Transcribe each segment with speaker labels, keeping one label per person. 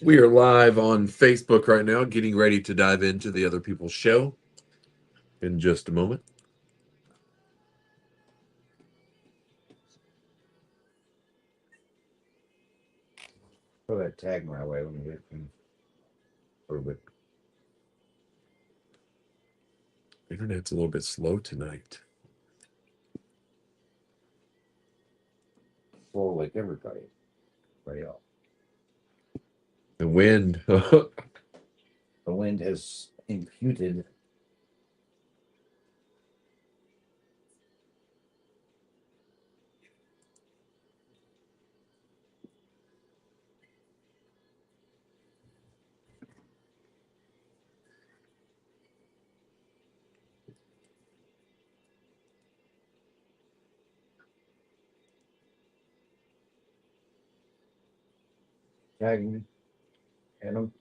Speaker 1: We are live on Facebook right now, getting ready to dive into the other people's show in just a moment.
Speaker 2: Throw that tag my way when you get a little bit.
Speaker 1: Internet's a little bit slow tonight.
Speaker 2: Slow like everybody. Everybody else.
Speaker 1: The wind.
Speaker 2: The wind has imputed. Tagging me. Adam.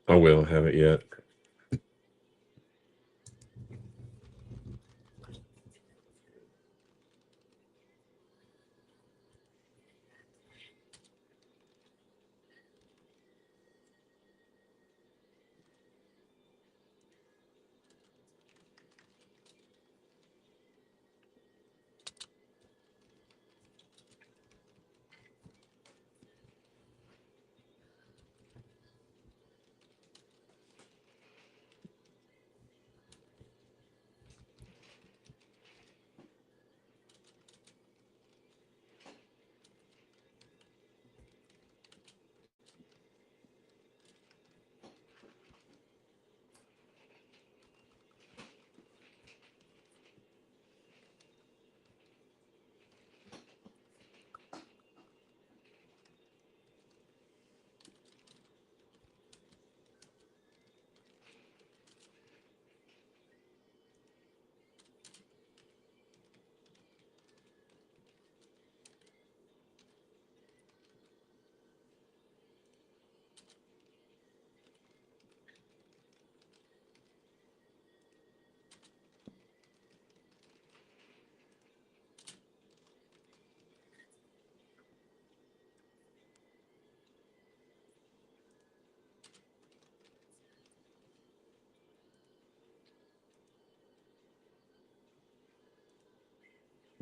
Speaker 1: I will have it yet.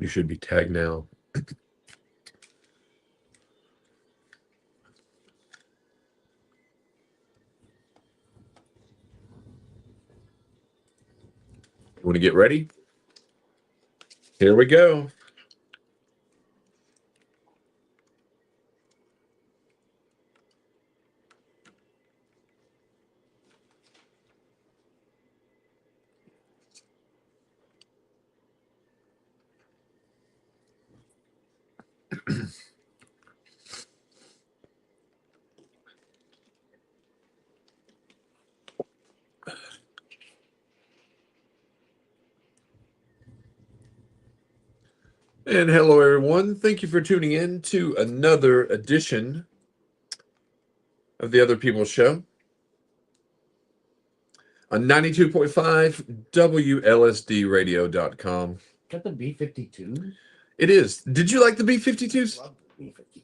Speaker 1: You should be tagged now. You want to get ready? Here we go. And hello, everyone. Thank you for tuning in to another edition of the Other People's Show on 92.5 WLSDradio.com.
Speaker 2: Got the B-52?
Speaker 1: It is. Did you like the B-52s?
Speaker 2: Love the B-52.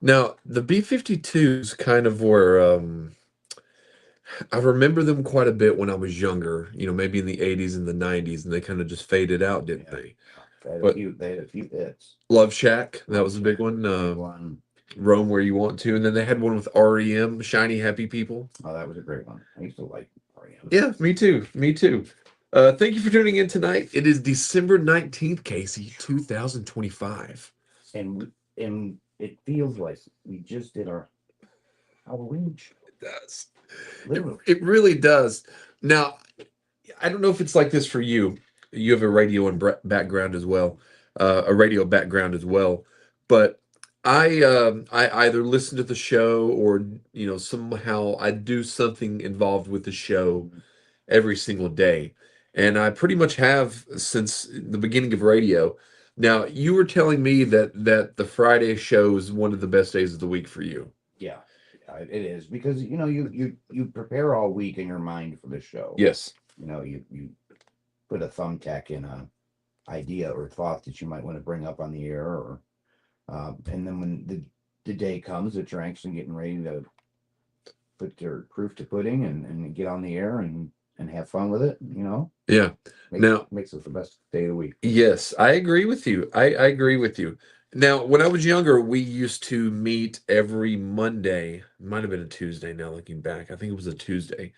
Speaker 1: Now, the B-52s kind of were, I remember them quite a bit when I was younger, maybe in the 80s and the 90s, and they kind of just faded out, didn't they? But
Speaker 2: They had a few hits.
Speaker 1: Love Shack, that was a big one.
Speaker 2: One.
Speaker 1: Roam Where You Want To. And then they had one with REM, Shiny Happy People.
Speaker 2: Oh, that was a great one. I used to like REM.
Speaker 1: Yeah, me too. Me too. Thank you for tuning in tonight. It is December 19th, Casey, 2025.
Speaker 2: And it feels like we just did our Halloween show.
Speaker 1: It does.
Speaker 2: Literally.
Speaker 1: It really does. Now, I don't know if it's like this for you. You have a radio and background as well, a radio background as well. But I either listen to the show or somehow I do something involved with the show every single day, and I pretty much have since the beginning of radio. Now, you were telling me that the Friday show is one of the best days of the week for you.
Speaker 2: Yeah, it is because you prepare all week in your mind for the show.
Speaker 1: Yes.
Speaker 2: You put a thumbtack in a idea or thought that you might want to bring up on the air, or and then when the the day comes that you're actually getting ready to put your proof to pudding and get on the air and have fun with it,
Speaker 1: Yeah. Now,
Speaker 2: makes it the best day of the week.
Speaker 1: yes, I agree with you. I agree with you. Now, when I was younger, we used to meet every Monday. Might have been a Tuesday now looking back. I think it was a Tuesday.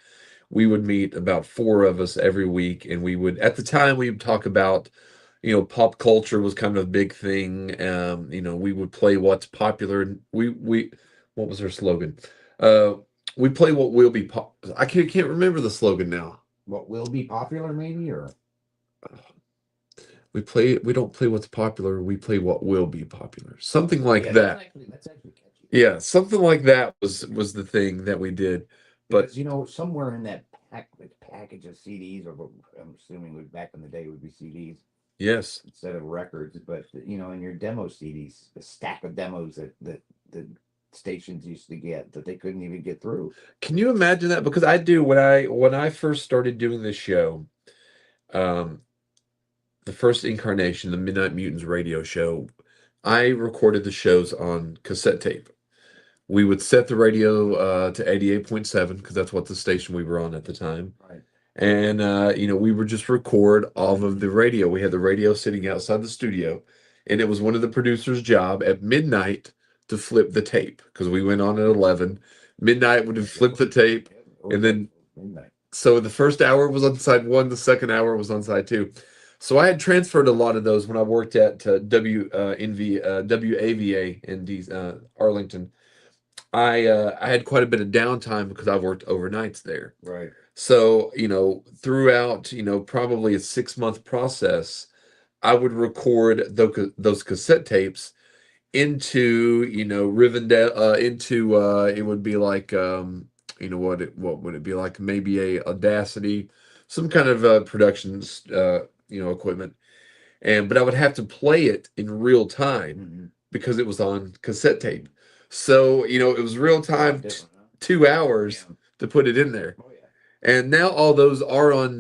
Speaker 1: We would meet about four of us every week, and we would, at the time, we would talk about, pop culture was kind of a big thing. We would play what's popular. And what was our slogan? Uh, we play what will be pop. I can't remember the slogan now.
Speaker 2: What will be popular, maybe, or
Speaker 1: We don't play what's popular, we play what will be popular. Something like
Speaker 2: yeah,
Speaker 1: that.
Speaker 2: that's actually catchy.
Speaker 1: Yeah, something like that was the thing that we did. But
Speaker 2: Because, somewhere in that package of CDs, or what I'm assuming back in the day would be CDs
Speaker 1: yes.
Speaker 2: instead of records, but in your demo CDs, the stack of demos that the stations used to get that they couldn't even get through.
Speaker 1: Can you imagine that? Because I do when I first started doing this show, um, the first incarnation, the Midnight Mutants radio show, I recorded the shows on cassette tape. We would set the radio to 88.7 because that's what the station we were on at the time.
Speaker 2: Right.
Speaker 1: And we would just record off of the radio. We had the radio sitting outside the studio, and it was one of the producer's job at midnight to flip the tape because we went on at 11. Midnight would flip the tape, and then
Speaker 2: Midnight.
Speaker 1: so the first hour was on side one, the second hour was on side two. So I had transferred a lot of those when I worked at WAVA in Arlington. I had quite a bit of downtime because I worked overnights there.
Speaker 2: Right.
Speaker 1: So, throughout, probably a 6-month process, I would record those cassette tapes into, Rivendell, it would be like, what would it be like? Maybe a Audacity, some kind of production, equipment. But I would have to play it in real time because it was on cassette tape. So, it was real time, 2 hours to put it in there.
Speaker 2: Oh yeah.
Speaker 1: And now all those are on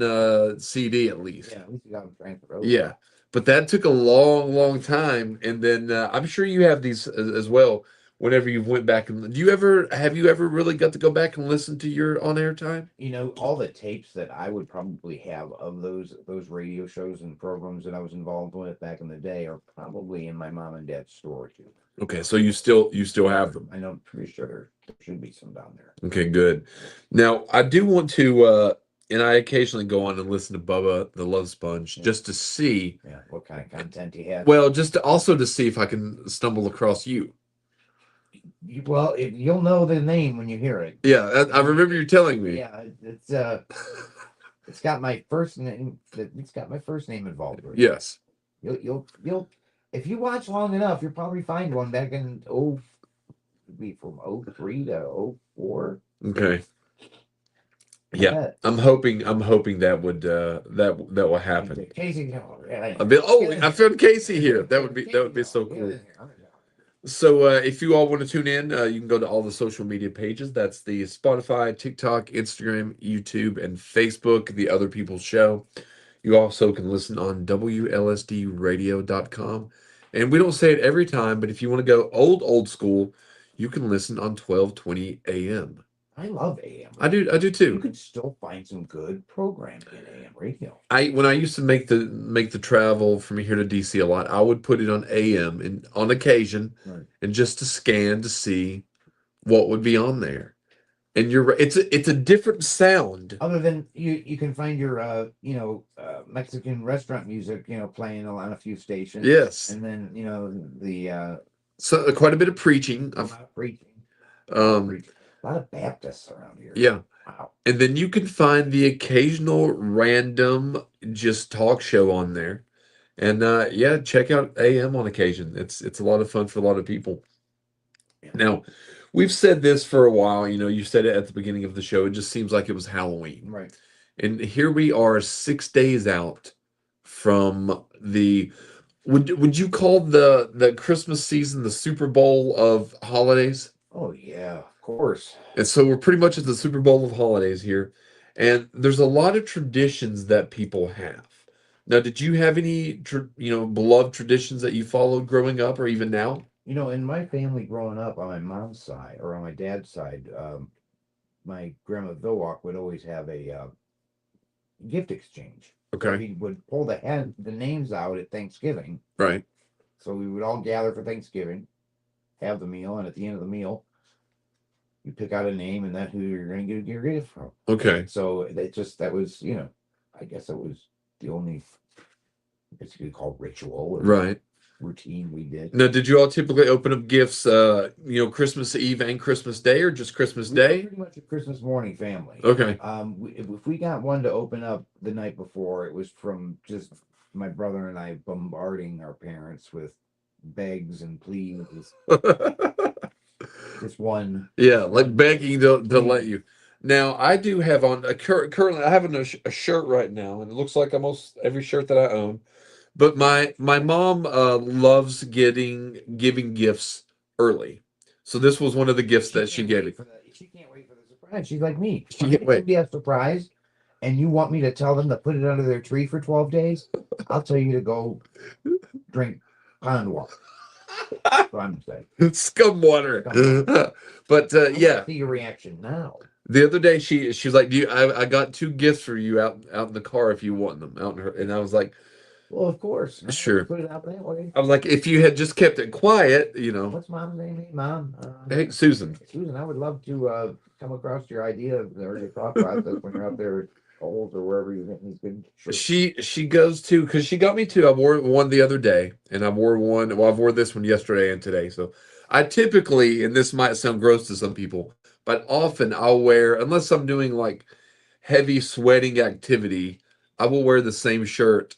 Speaker 1: CD at least.
Speaker 2: Yeah, at least you got them transferred over.
Speaker 1: Yeah. But that took a long, long time. And then I'm sure you have these as well. Whenever you went back and have you ever really got to go back and listen to your on-air time?
Speaker 2: All the tapes that I would probably have of those radio shows and programs that I was involved with back in the day are probably in my mom and dad's storage unit.
Speaker 1: Okay, so you still have them.
Speaker 2: I know, I'm pretty sure there should be some down there.
Speaker 1: Okay, good. Now I do want to and I occasionally go on and listen to Bubba the Love Sponge just to see
Speaker 2: what kind of content he has.
Speaker 1: Well, just to see if I can stumble across you.
Speaker 2: You'll know the name when you hear it.
Speaker 1: Yeah, I remember you telling me.
Speaker 2: Yeah, it's got my first name. It's got my first name involved with it.
Speaker 1: Yes.
Speaker 2: You'll if you watch long enough, you'll probably find one back in be from 03 to 04.
Speaker 1: Okay. Yeah, I'm hoping that would that will happen.
Speaker 2: Casey,
Speaker 1: I found Casey here. That would be so cool. So if you all want to tune in, you can go to all the social media pages. That's the Spotify, TikTok, Instagram, YouTube, and Facebook, The Other People's Show. You also can listen on WLSDradio.com. And we don't say it every time, but if you want to go old school, you can listen on 1220 AM.
Speaker 2: I love AM.
Speaker 1: I do too.
Speaker 2: You could still find some good programming in AM radio.
Speaker 1: When I used to make the travel from here to DC a lot, I would put it on AM and on occasion,
Speaker 2: right,
Speaker 1: and just to scan to see what would be on there. And you're right, it's a different sound.
Speaker 2: Other than you can find your Mexican restaurant music, playing on a few stations.
Speaker 1: Yes.
Speaker 2: And then the
Speaker 1: so quite a bit of preaching.
Speaker 2: A lot of Baptists around here.
Speaker 1: Yeah.
Speaker 2: Wow.
Speaker 1: And then you can find the occasional random just talk show on there. And check out AM on occasion. It's a lot of fun for a lot of people. Yeah. Now, we've said this for a while. You said it at the beginning of the show. It just seems like it was Halloween.
Speaker 2: Right.
Speaker 1: And here we are 6 days out from the would you call the Christmas season the Super Bowl of holidays?
Speaker 2: Oh yeah, of course.
Speaker 1: And so we're pretty much at the Super Bowl of holidays here. And there's a lot of traditions that people have. Now, did you have any beloved traditions that you followed growing up or even now?
Speaker 2: You know, in my family growing up on my mom's side or on my dad's side, my grandma Vilwalk would always have a gift exchange. So
Speaker 1: Okay.
Speaker 2: he would pull the names out at Thanksgiving.
Speaker 1: Right.
Speaker 2: So we would all gather for Thanksgiving, have the meal, and at the end of the meal, you pick out a name and that's who you're going to get your gift from.
Speaker 1: Okay.
Speaker 2: So that was, I guess it was the only, I guess you could call ritual or
Speaker 1: Right.
Speaker 2: routine we did.
Speaker 1: Now, did you all typically open up gifts, Christmas Eve and Christmas Day, or just Christmas
Speaker 2: We were
Speaker 1: Day?
Speaker 2: pretty much a Christmas morning family.
Speaker 1: Okay.
Speaker 2: If we got one to open up the night before, it was from just my brother and I bombarding our parents with begs and pleas. Just one.
Speaker 1: Yeah, like begging to
Speaker 2: Please.
Speaker 1: let you. Now, I do have on currently. I have on a shirt right now, and it looks like almost every shirt that I own. But my mom loves giving gifts early, so this was one of the gifts that she
Speaker 2: can't
Speaker 1: gave
Speaker 2: wait
Speaker 1: me.
Speaker 2: for she can't wait for the surprise. She's like me.
Speaker 1: She
Speaker 2: I'm
Speaker 1: can't
Speaker 2: gonna
Speaker 1: wait.
Speaker 2: give you a surprise, and you want me to tell them to put it under their tree for 12 days? I'll tell you to go drink pond water. That's what I'm saying.
Speaker 1: Scum water.
Speaker 2: Scum
Speaker 1: But
Speaker 2: I
Speaker 1: yeah,
Speaker 2: wanna see your reaction now.
Speaker 1: the other day she's like, "Do you, I got two gifts for you out in the car if you want them out in her." And I was like,
Speaker 2: Well, of course. Now
Speaker 1: "Sure."
Speaker 2: put it out that way.
Speaker 1: I was like, "If you had just kept it quiet,
Speaker 2: What's mom's name? Hey, Mom.
Speaker 1: hey, Susan."
Speaker 2: Susan, I would love to come across your idea or your thought process when you're out there at Kohl's or wherever you're getting these good shirts.
Speaker 1: She goes to because she got me two. I wore one the other day, and I wore one. Well, I wore this one yesterday and today. So I typically, and this might sound gross to some people, but often I'll wear unless I'm doing like heavy sweating activity, I will wear the same shirt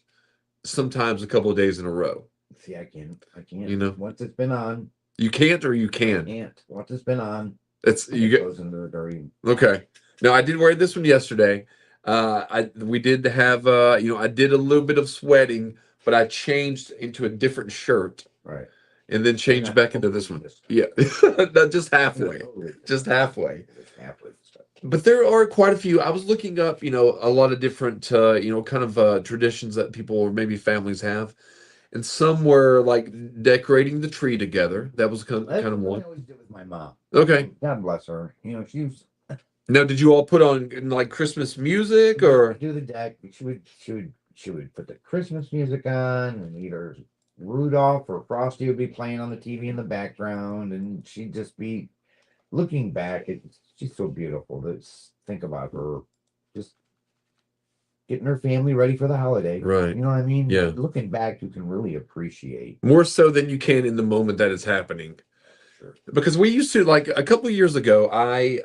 Speaker 1: sometimes a couple of days in a row.
Speaker 2: See, I can't. I can't.
Speaker 1: You know,
Speaker 2: Once it's been on,
Speaker 1: you can't or you
Speaker 2: I
Speaker 1: can.
Speaker 2: can't. Once it's been on,
Speaker 1: It's you
Speaker 2: it
Speaker 1: get
Speaker 2: goes into the dirty.
Speaker 1: okay. Now I did wear this one yesterday. We did have I did a little bit of sweating, but I changed into a different shirt
Speaker 2: Right.
Speaker 1: and then
Speaker 2: You're
Speaker 1: changed
Speaker 2: not
Speaker 1: back into
Speaker 2: totally
Speaker 1: this one.
Speaker 2: this-
Speaker 1: Yeah, not just
Speaker 2: you're not
Speaker 1: halfway,
Speaker 2: totally
Speaker 1: just halfway.
Speaker 2: Just halfway this stuff.
Speaker 1: But there are quite a few. I was looking up, a lot of different, kind of traditions that people or maybe families have, and some were like decorating the tree together. That was kind
Speaker 2: That's
Speaker 1: of
Speaker 2: what I
Speaker 1: one.
Speaker 2: always did with my mom.
Speaker 1: Okay.
Speaker 2: God bless her. She's
Speaker 1: Now, did you all put on like Christmas music or?
Speaker 2: do the deck. She would put the Christmas music on, and either Rudolph or Frosty would be playing on the TV in the background, and she'd just be looking back. She's so beautiful. Let's think about her, just getting her family ready for the holiday.
Speaker 1: Right.
Speaker 2: You know what I mean?
Speaker 1: Yeah.
Speaker 2: Looking back, you can really appreciate.
Speaker 1: More so than you can in the moment that it's happening.
Speaker 2: Sure.
Speaker 1: Because we used to like a couple of years ago, I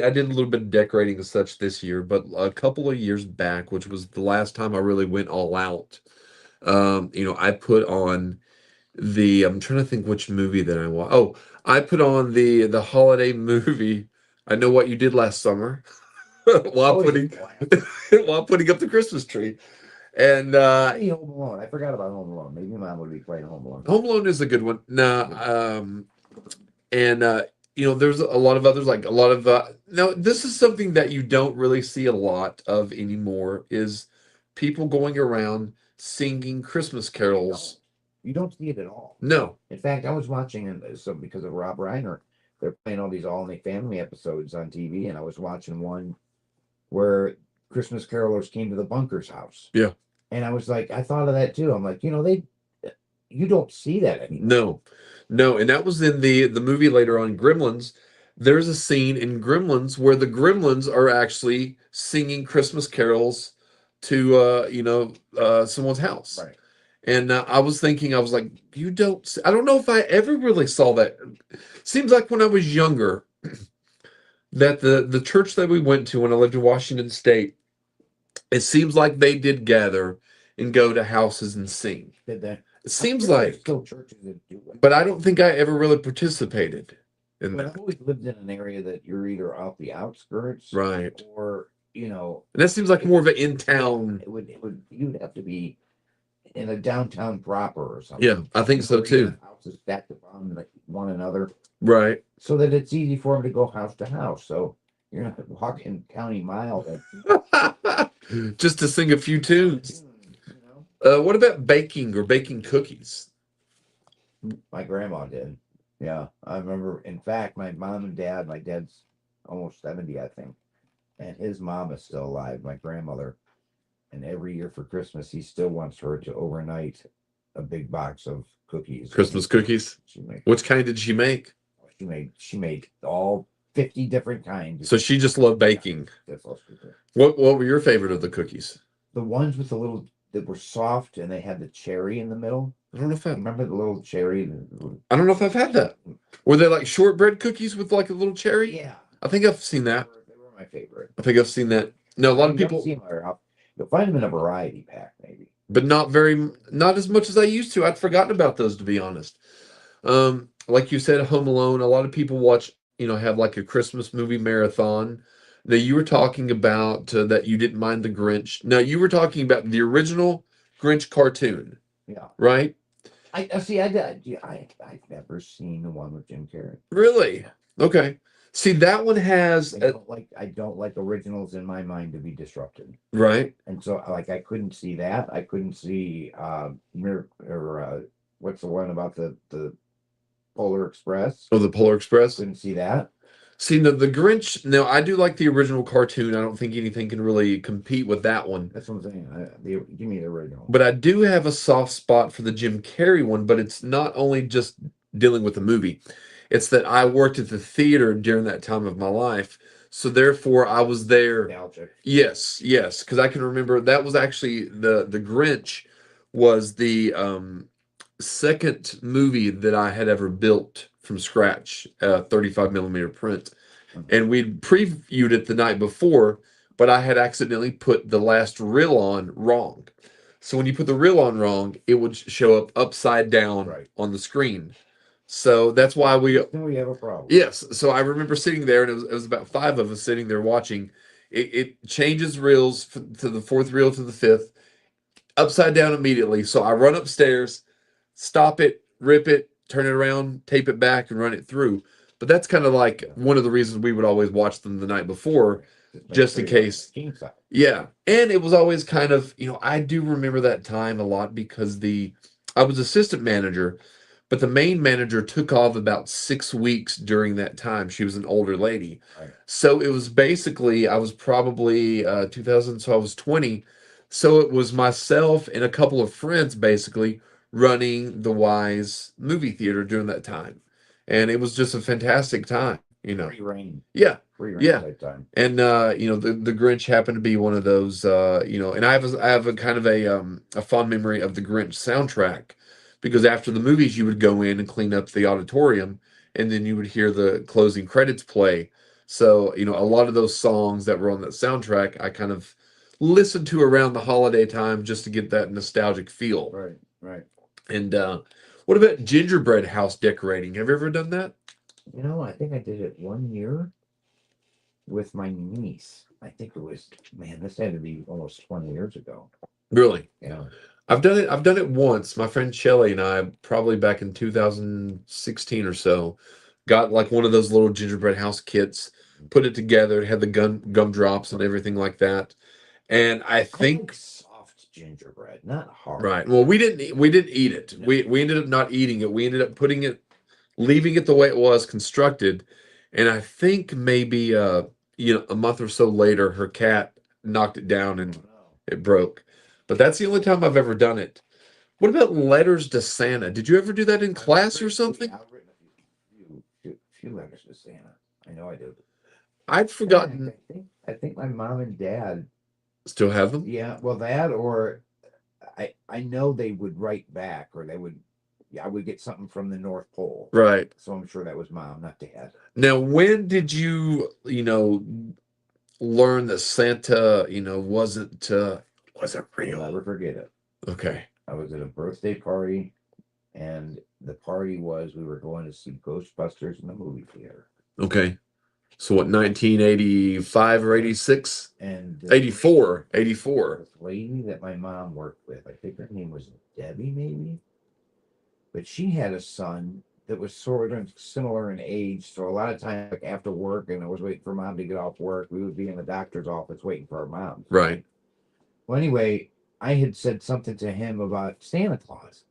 Speaker 1: did a little bit of decorating and such this year, but a couple of years back, which was the last time I really went all out, I put on I'm trying to think which movie that I watched. Oh, I put on the holiday movie. I Know What You Did Last Summer while
Speaker 2: Always
Speaker 1: putting
Speaker 2: a blast.
Speaker 1: while putting up the Christmas tree. And
Speaker 2: Hey, Home Alone. I forgot about Home Alone. Maybe mom would be playing Home Alone.
Speaker 1: Home Alone is a good one. Nah, and there's a lot of others, like a lot of now this is something that you don't really see a lot of anymore is people going around singing Christmas carols.
Speaker 2: You don't see it at all.
Speaker 1: No.
Speaker 2: In fact, I was watching, and so because of Rob Reiner, they're playing all these All in the Family episodes on TV, and I was watching one where Christmas carolers came to the Bunker's house.
Speaker 1: Yeah.
Speaker 2: And I was like, I thought of that too. I'm like, you don't see that anymore.
Speaker 1: No, and that was in the movie later on, Gremlins. There's a scene in Gremlins where the Gremlins are actually singing Christmas carols to someone's house.
Speaker 2: Right.
Speaker 1: And I was thinking, I was like, I don't know if I ever really saw that. Seems like when I was younger, that the church that we went to when I lived in Washington State, it seems like they did gather and go to houses and sing.
Speaker 2: Did that?
Speaker 1: It seems
Speaker 2: I'm sure there's
Speaker 1: like,
Speaker 2: still churches that do it.
Speaker 1: but I don't think I ever really participated in
Speaker 2: But I've
Speaker 1: that.
Speaker 2: always lived in an area that you're either off the outskirts,
Speaker 1: Right.
Speaker 2: or
Speaker 1: And that seems like more of an in-town.
Speaker 2: you'd have to be in a downtown proper or something.
Speaker 1: Yeah, I think so
Speaker 2: Where you
Speaker 1: too.
Speaker 2: have houses stacked upon like one another,
Speaker 1: Right.
Speaker 2: so that it's easy for them to go house to house. So you're not walking county mile.
Speaker 1: Just to sing a few tunes.
Speaker 2: You know,
Speaker 1: What about baking or baking cookies?
Speaker 2: My grandma did. Yeah, I remember. In fact, my mom and dad. My dad's almost 70, I think, and his mom is still alive. My grandmother. And every year for Christmas, he still wants her to overnight a big box of cookies.
Speaker 1: Christmas cookies.
Speaker 2: She made.
Speaker 1: Which kind did she make?
Speaker 2: She made all 50 different kinds.
Speaker 1: So she just loved baking.
Speaker 2: That's all she did.
Speaker 1: What were your favorite of the cookies?
Speaker 2: The ones with the little that were soft and they had the cherry in the middle.
Speaker 1: I don't know if I
Speaker 2: Remember the little cherry?
Speaker 1: I don't know if I've had that. Were they like shortbread cookies with like a little cherry?
Speaker 2: Yeah,
Speaker 1: I think I've seen that.
Speaker 2: they were my favorite.
Speaker 1: I think I've seen that. No, a lot of
Speaker 2: You don't
Speaker 1: people,
Speaker 2: see 'em very often. You'll find them in a variety pack, maybe.
Speaker 1: but not as much as I used to. I'd forgotten about those, to be honest. Like you said, Home Alone. A lot of people watch, have like a Christmas movie marathon. Now you were talking about that you didn't mind the Grinch. Now you were talking about the original Grinch cartoon,
Speaker 2: Yeah.
Speaker 1: right?
Speaker 2: I see. I've never seen the one with Jim Carrey.
Speaker 1: Really? Okay. See, that one has
Speaker 2: I don't like originals in my mind to be disrupted.
Speaker 1: right.
Speaker 2: And so like I couldn't see that. I couldn't see what's the one about the Polar Express?
Speaker 1: Oh, the Polar Express.
Speaker 2: Couldn't see that.
Speaker 1: See, no, the Grinch. No, I do like the original cartoon. I don't think anything can really compete with that one.
Speaker 2: That's what I'm saying. Give me the original.
Speaker 1: But I do have a soft spot for the Jim Carrey one, but it's not only just dealing with the movie. It's that I worked at the theater during that time of my life. So therefore I was there.
Speaker 2: Nostalgic.
Speaker 1: Yes, yes, because I can remember that was actually the Grinch was the second movie that I had ever built from scratch, 35 millimeter print. And we'd previewed it the night before, but I had accidentally put the last reel on wrong. So when you put the reel on wrong, it would show up upside down
Speaker 2: Right.
Speaker 1: on the screen. So that's why we
Speaker 2: have a problem.
Speaker 1: yes. So I remember sitting there, and it was about five of us sitting there watching. It changes reels to the fourth reel to the fifth, upside down immediately. So I run upstairs, stop it, rip it, turn it around, tape it back, and run it through. But that's kind of like one of the reasons we would always watch them the night before, just in case. Yeah. And it was always kind of, I do remember that time a lot because I was assistant manager, but the main manager took off about 6 weeks during that time. She was an older lady.
Speaker 2: Right.
Speaker 1: So it was basically, I was probably 2000, so I was 20. So it was myself and a couple of friends basically running the Wise movie theater during that time. And it was just a fantastic time,
Speaker 2: Free reign.
Speaker 1: Yeah.
Speaker 2: Free reign
Speaker 1: Yeah.
Speaker 2: type time.
Speaker 1: And the Grinch happened to be one of those, and I have a kind of a fond memory of the Grinch soundtrack because after the movies you would go in and clean up the auditorium and then you would hear the closing credits play. So, a lot of those songs that were on that soundtrack I kind of listened to around the holiday time just to get that nostalgic feel.
Speaker 2: Right, right.
Speaker 1: And what about gingerbread house decorating? Have you ever done that?
Speaker 2: I think I did it 1 year with my niece. I think it was, man, this had to be almost 20 years ago.
Speaker 1: Really?
Speaker 2: Yeah.
Speaker 1: I've done it once. My friend Shelly and I, probably back in 2016 or so, got like one of those little gingerbread house kits, put it together, it had the gumdrops and everything like that. And I
Speaker 2: I
Speaker 1: think
Speaker 2: like soft gingerbread, not hard.
Speaker 1: right. Well, we didn't eat it.
Speaker 2: No.
Speaker 1: We ended up not eating it. We ended up leaving it the way it was constructed. And I think maybe a month or so later her cat knocked it down and
Speaker 2: Oh, no.
Speaker 1: it broke. But that's the only time I've ever done it. What about letters to Santa? Did you ever do that in class or something?
Speaker 2: I've written a few letters to Santa. I know I did.
Speaker 1: I'd forgotten.
Speaker 2: I think my mom and dad.
Speaker 1: Still have them?
Speaker 2: Yeah, well, that or I know they would write back, or they would. Yeah, I would get something from the North Pole.
Speaker 1: Right.
Speaker 2: So I'm sure that was mom, not dad.
Speaker 1: Now, when did you, learn that Santa, wasn't
Speaker 2: I'll
Speaker 1: real?
Speaker 2: never forget it.
Speaker 1: Okay.
Speaker 2: I was at a birthday party, and the party was we were going to see Ghostbusters in the movie theater.
Speaker 1: Okay. So what, 1985 or 86?
Speaker 2: And
Speaker 1: 84.
Speaker 2: This lady that my mom worked with, I think her name was Debbie, maybe. But she had a son that was sort of similar in age. So a lot of times, like after work, and I was waiting for mom to get off work, we would be in the doctor's office waiting for our mom.
Speaker 1: Right.
Speaker 2: Well, anyway, I had said something to him about Santa Claus.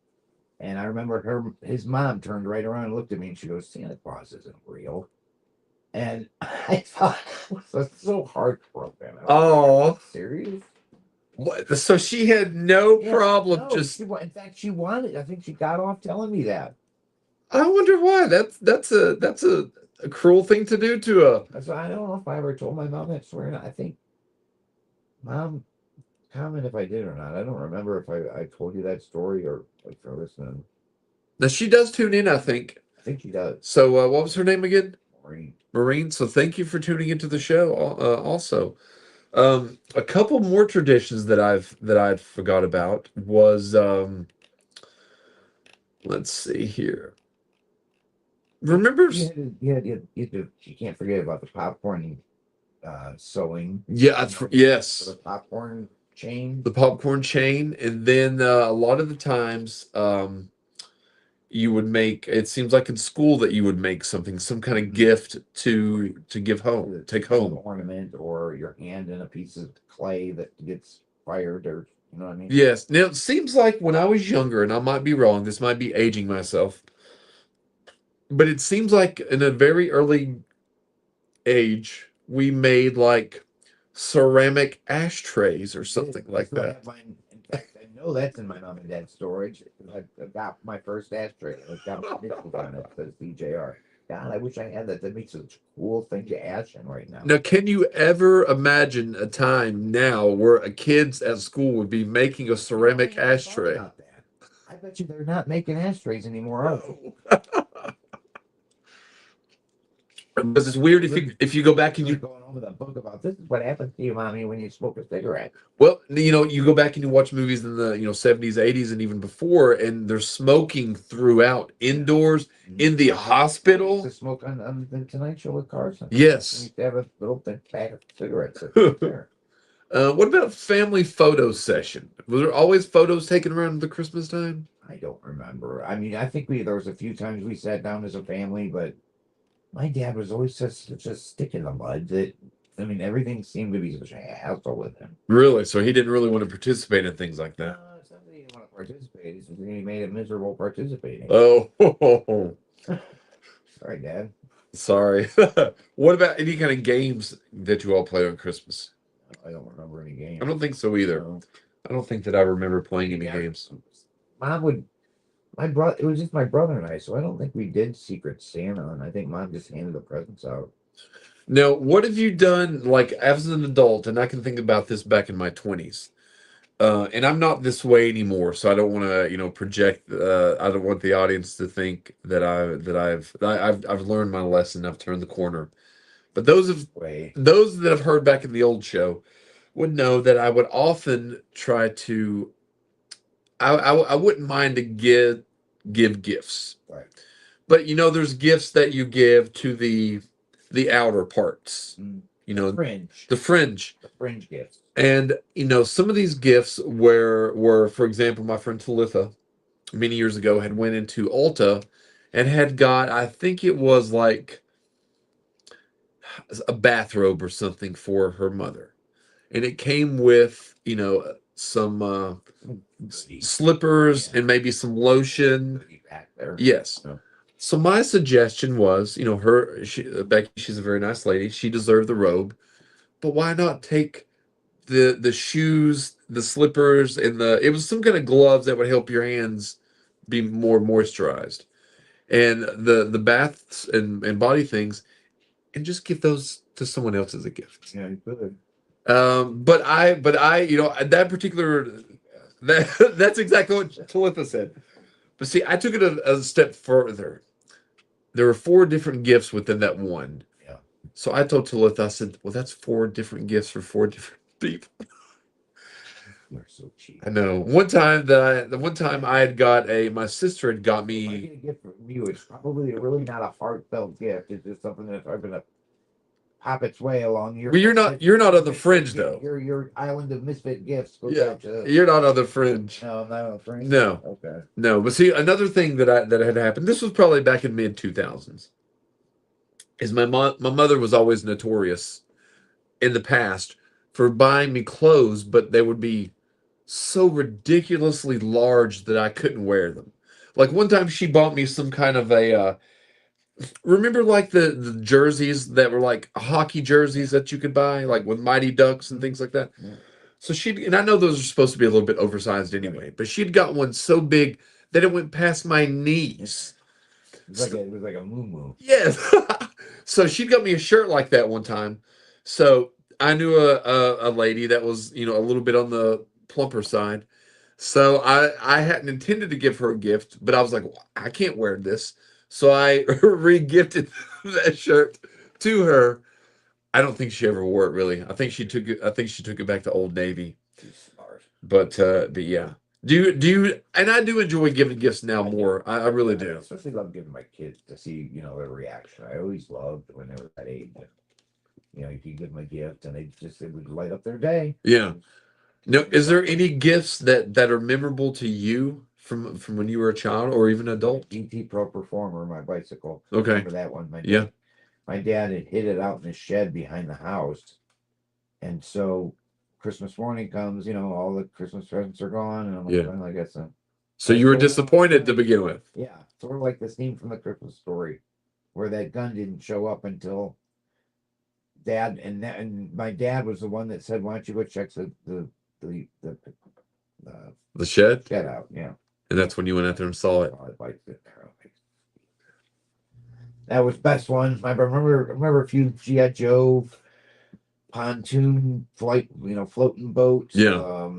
Speaker 2: And I remember his mom turned right around and looked at me and she goes, Santa Claus isn't real. And I thought it was so heartbroken. I was
Speaker 1: Oh,
Speaker 2: serious?
Speaker 1: what? So she had no
Speaker 2: Yeah,
Speaker 1: problem
Speaker 2: no.
Speaker 1: just.
Speaker 2: In fact, she wanted. I think she got off telling me that.
Speaker 1: I wonder why. That's a cruel thing to do to a.
Speaker 2: So I don't know if I ever told my mom that story or not. I think mom comment if I did or not. I don't remember if I told you that story or if you're listening.
Speaker 1: Now she does tune in, I think.
Speaker 2: I think she does.
Speaker 1: So what was her name again?
Speaker 2: Maureen.
Speaker 1: Marine. So thank you for tuning into the show. Also, a couple more traditions that I'd forgot about was let's see here. Remember?
Speaker 2: You can't forget about the popcorn sewing.
Speaker 1: Yeah, yes.
Speaker 2: The popcorn chain.
Speaker 1: The popcorn chain, and then a lot of the times you would make, it seems like in school that you would make something, some kind of gift to give home, take
Speaker 2: An
Speaker 1: home.
Speaker 2: ornament or your hand in a piece of clay that gets fired, or you know what I mean.
Speaker 1: Yes. Now it seems like when I was younger, and I might be wrong, this might be aging myself, but it seems like in a very early age we made like ceramic ashtrays or something like
Speaker 2: So I
Speaker 1: that.
Speaker 2: have mine. In fact, I know that's in my mom and dad's storage. I got my first ashtray. It's got my initials on it. It says BJR. God, I wish I had that. That makes such a cool thing to ash in right now.
Speaker 1: Now, can you ever imagine a time now where a kids at school would be making a ceramic
Speaker 2: I never thought
Speaker 1: ashtray?
Speaker 2: about that. I bet you they're not making ashtrays anymore. Are they?
Speaker 1: Because it's weird if you go back and
Speaker 2: You're
Speaker 1: you,
Speaker 2: going over the book about this is what happens to you, mommy, when you smoke a cigarette.
Speaker 1: well, you know, you go back and you watch movies in the, you know, 70s, 80s, and even before, and they're smoking throughout, indoors, in the
Speaker 2: I used
Speaker 1: hospital.
Speaker 2: to smoke on the Tonight Show with Carson. I
Speaker 1: Yes.
Speaker 2: used to have a little big pack of cigarettes sitting there.
Speaker 1: What about family photo session? Was there always photos taken around the Christmas time?
Speaker 2: I don't remember. I mean, I think there was a few times we sat down as a family, but my dad was always such a stick in the mud that I mean everything seemed to be such a hassle with him.
Speaker 1: Really? So he didn't really want to participate in things like that.
Speaker 2: It's not that he didn't want to participate. It's just that he made it miserable participating.
Speaker 1: Oh,
Speaker 2: Sorry, Dad.
Speaker 1: sorry. What about any kind of games that you all play on Christmas?
Speaker 2: I don't remember any games.
Speaker 1: I don't think so either.
Speaker 2: No.
Speaker 1: I don't think that I remember playing any
Speaker 2: Yeah.
Speaker 1: games.
Speaker 2: Mom would. My brother. It was just my brother and I, so I don't think we did Secret Santa, and I think Mom just handed the presents out.
Speaker 1: Now, what have you done, like, as an adult, and I can think about this back in my 20s, and I'm not this way anymore, so I don't want to, you know, project, I don't want the audience to think that I've learned my lesson, I've turned the corner. But those that have heard back in the old show would know that I would often try to, I wouldn't mind to give gifts.
Speaker 2: Right.
Speaker 1: But you know, there's gifts that you give to the outer parts. You know,
Speaker 2: The fringe gifts.
Speaker 1: And you know, some of these gifts were, for example, my friend Talitha many years ago had went into Ulta and had got, I think it was like a bathrobe or something for her mother, and it came with, you know, some slippers and maybe some lotion.
Speaker 2: Back there.
Speaker 1: Yes.
Speaker 2: Oh.
Speaker 1: So my suggestion was, you know, Becky, she's a very nice lady. She deserved the robe, but why not take the shoes, the slippers, and it was some kind of gloves that would help your hands be more moisturized, and the baths and body things, and just give those to someone else as a gift.
Speaker 2: Yeah, you could.
Speaker 1: But I, you know, that particular that's exactly what Talitha said. But see, I took it a step further. There were 4 different gifts within that one.
Speaker 2: Yeah.
Speaker 1: So I told Talitha, I said, well, that's 4 different gifts for 4 different people.
Speaker 2: You're so cheap.
Speaker 1: I know. The one time I had got my sister had got
Speaker 2: If I
Speaker 1: me.
Speaker 2: get a gift from you, it's probably really not a heartfelt gift. It's just something that's going to pop its way along your.
Speaker 1: Well, you're not on the fringe though.
Speaker 2: Your island of misfit gifts.
Speaker 1: Yeah, you're not on the fringe.
Speaker 2: No, I'm not on the fringe.
Speaker 1: No.
Speaker 2: Okay.
Speaker 1: No, but see, another thing that had happened. This was probably back in mid 2000s. Is my mother was always notorious in the past for buying me clothes, but they would be so ridiculously large that I couldn't wear them. Like one time she bought me some kind of a remember like the jerseys that were like hockey jerseys that you could buy like with Mighty Ducks and things like that.
Speaker 2: Yeah.
Speaker 1: So she and I know those are supposed to be a little bit oversized anyway, but she'd got one so big that it went past my knees.
Speaker 2: It was like a moo.
Speaker 1: Yes. So she got me a shirt like that one time. So I knew a lady that was, a little bit on the plumper side. So I hadn't intended to give her a gift, but I was like, "Well, I can't wear this." So I re-gifted that shirt to her. I don't think she ever wore it really. I think she took it back to Old Navy.
Speaker 2: She's smart.
Speaker 1: But yeah. Do you and I do enjoy giving gifts now more. I really
Speaker 2: I
Speaker 1: do.
Speaker 2: especially love giving my kids to see, their reaction. I always loved when they were that age. You could give them a gift and it would light up their day.
Speaker 1: Yeah. No, is there any gifts that are memorable to you from when you were a child or even adult?
Speaker 2: GT Pro Performer, my bicycle.
Speaker 1: Okay.
Speaker 2: Remember that one?
Speaker 1: Yeah.
Speaker 2: My dad had hid it out in the shed behind the house. And so Christmas morning comes, all the Christmas presents are gone. And I'm like,
Speaker 1: Yeah.
Speaker 2: well, I guess
Speaker 1: So you were disappointed to begin with.
Speaker 2: yeah, sort of like the scene from the Christmas Story, where that gun didn't show up until Dad and my dad was the one that said, "Why don't you go check the
Speaker 1: The shed?
Speaker 2: shed out?" Yeah,
Speaker 1: And that's when you went out there and saw it.
Speaker 2: I liked it. That was best one. I remember a few GI Joe pontoon flight, floating boats.
Speaker 1: Yeah.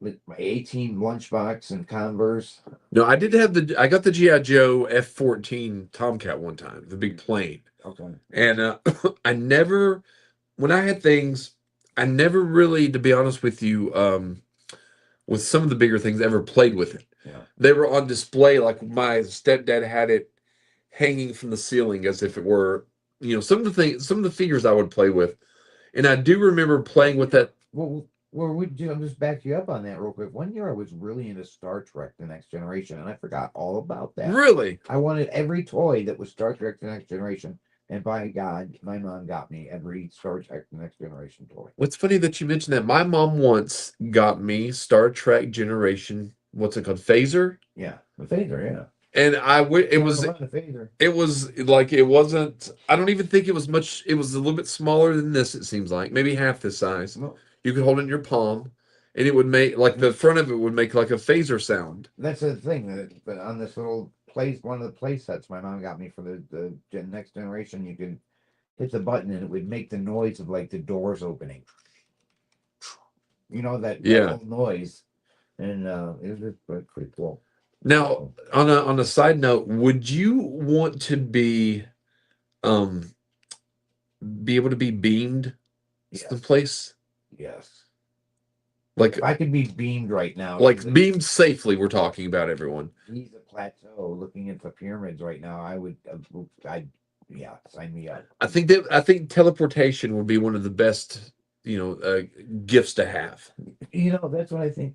Speaker 2: With my 18 lunchbox and Converse.
Speaker 1: No, I got the G.I. Joe F-14 Tomcat one time, the big plane.
Speaker 2: Okay.
Speaker 1: And when I had things, I never really, to be honest with you, with some of the bigger things, ever played with it.
Speaker 2: Yeah.
Speaker 1: They were on display, like my stepdad had it hanging from the ceiling as if it were, some of the figures I would play with. And I do remember playing with that.
Speaker 2: Well, I'll just back you up on that real quick. One year I was really into Star Trek: The Next Generation, and I forgot all about that.
Speaker 1: Really?
Speaker 2: I wanted every toy that was Star Trek: The Next Generation, and by God, my mom got me every Star Trek: The Next Generation toy.
Speaker 1: What's funny that you mentioned that. My mom once got me Star Trek Generation, what's it called? Phaser?
Speaker 2: Yeah, the phaser, yeah.
Speaker 1: And it was
Speaker 2: The phaser.
Speaker 1: it was like it wasn't, I don't even think it was much, it was a little bit smaller than this, it seems like. Maybe half this size.
Speaker 2: No,
Speaker 1: You could hold it in your palm and it would make like the front of it would make like a phaser sound.
Speaker 2: that's the thing. But on this little one of the play sets my mom got me for the Next Generation, you could hit the button and it would make the noise of like the doors opening. That
Speaker 1: Yeah.
Speaker 2: little noise, and it was pretty cool.
Speaker 1: Now, on a side note, would you want to be able to be beamed
Speaker 2: Yes.
Speaker 1: someplace?
Speaker 2: Yes.
Speaker 1: Like
Speaker 2: If I could be beamed right now,
Speaker 1: beamed safely, we're talking about, everyone.
Speaker 2: He's a plateau looking at the pyramids right now. I would, yeah, sign me up.
Speaker 1: I think teleportation would be one of the best, gifts to have.
Speaker 2: That's what I think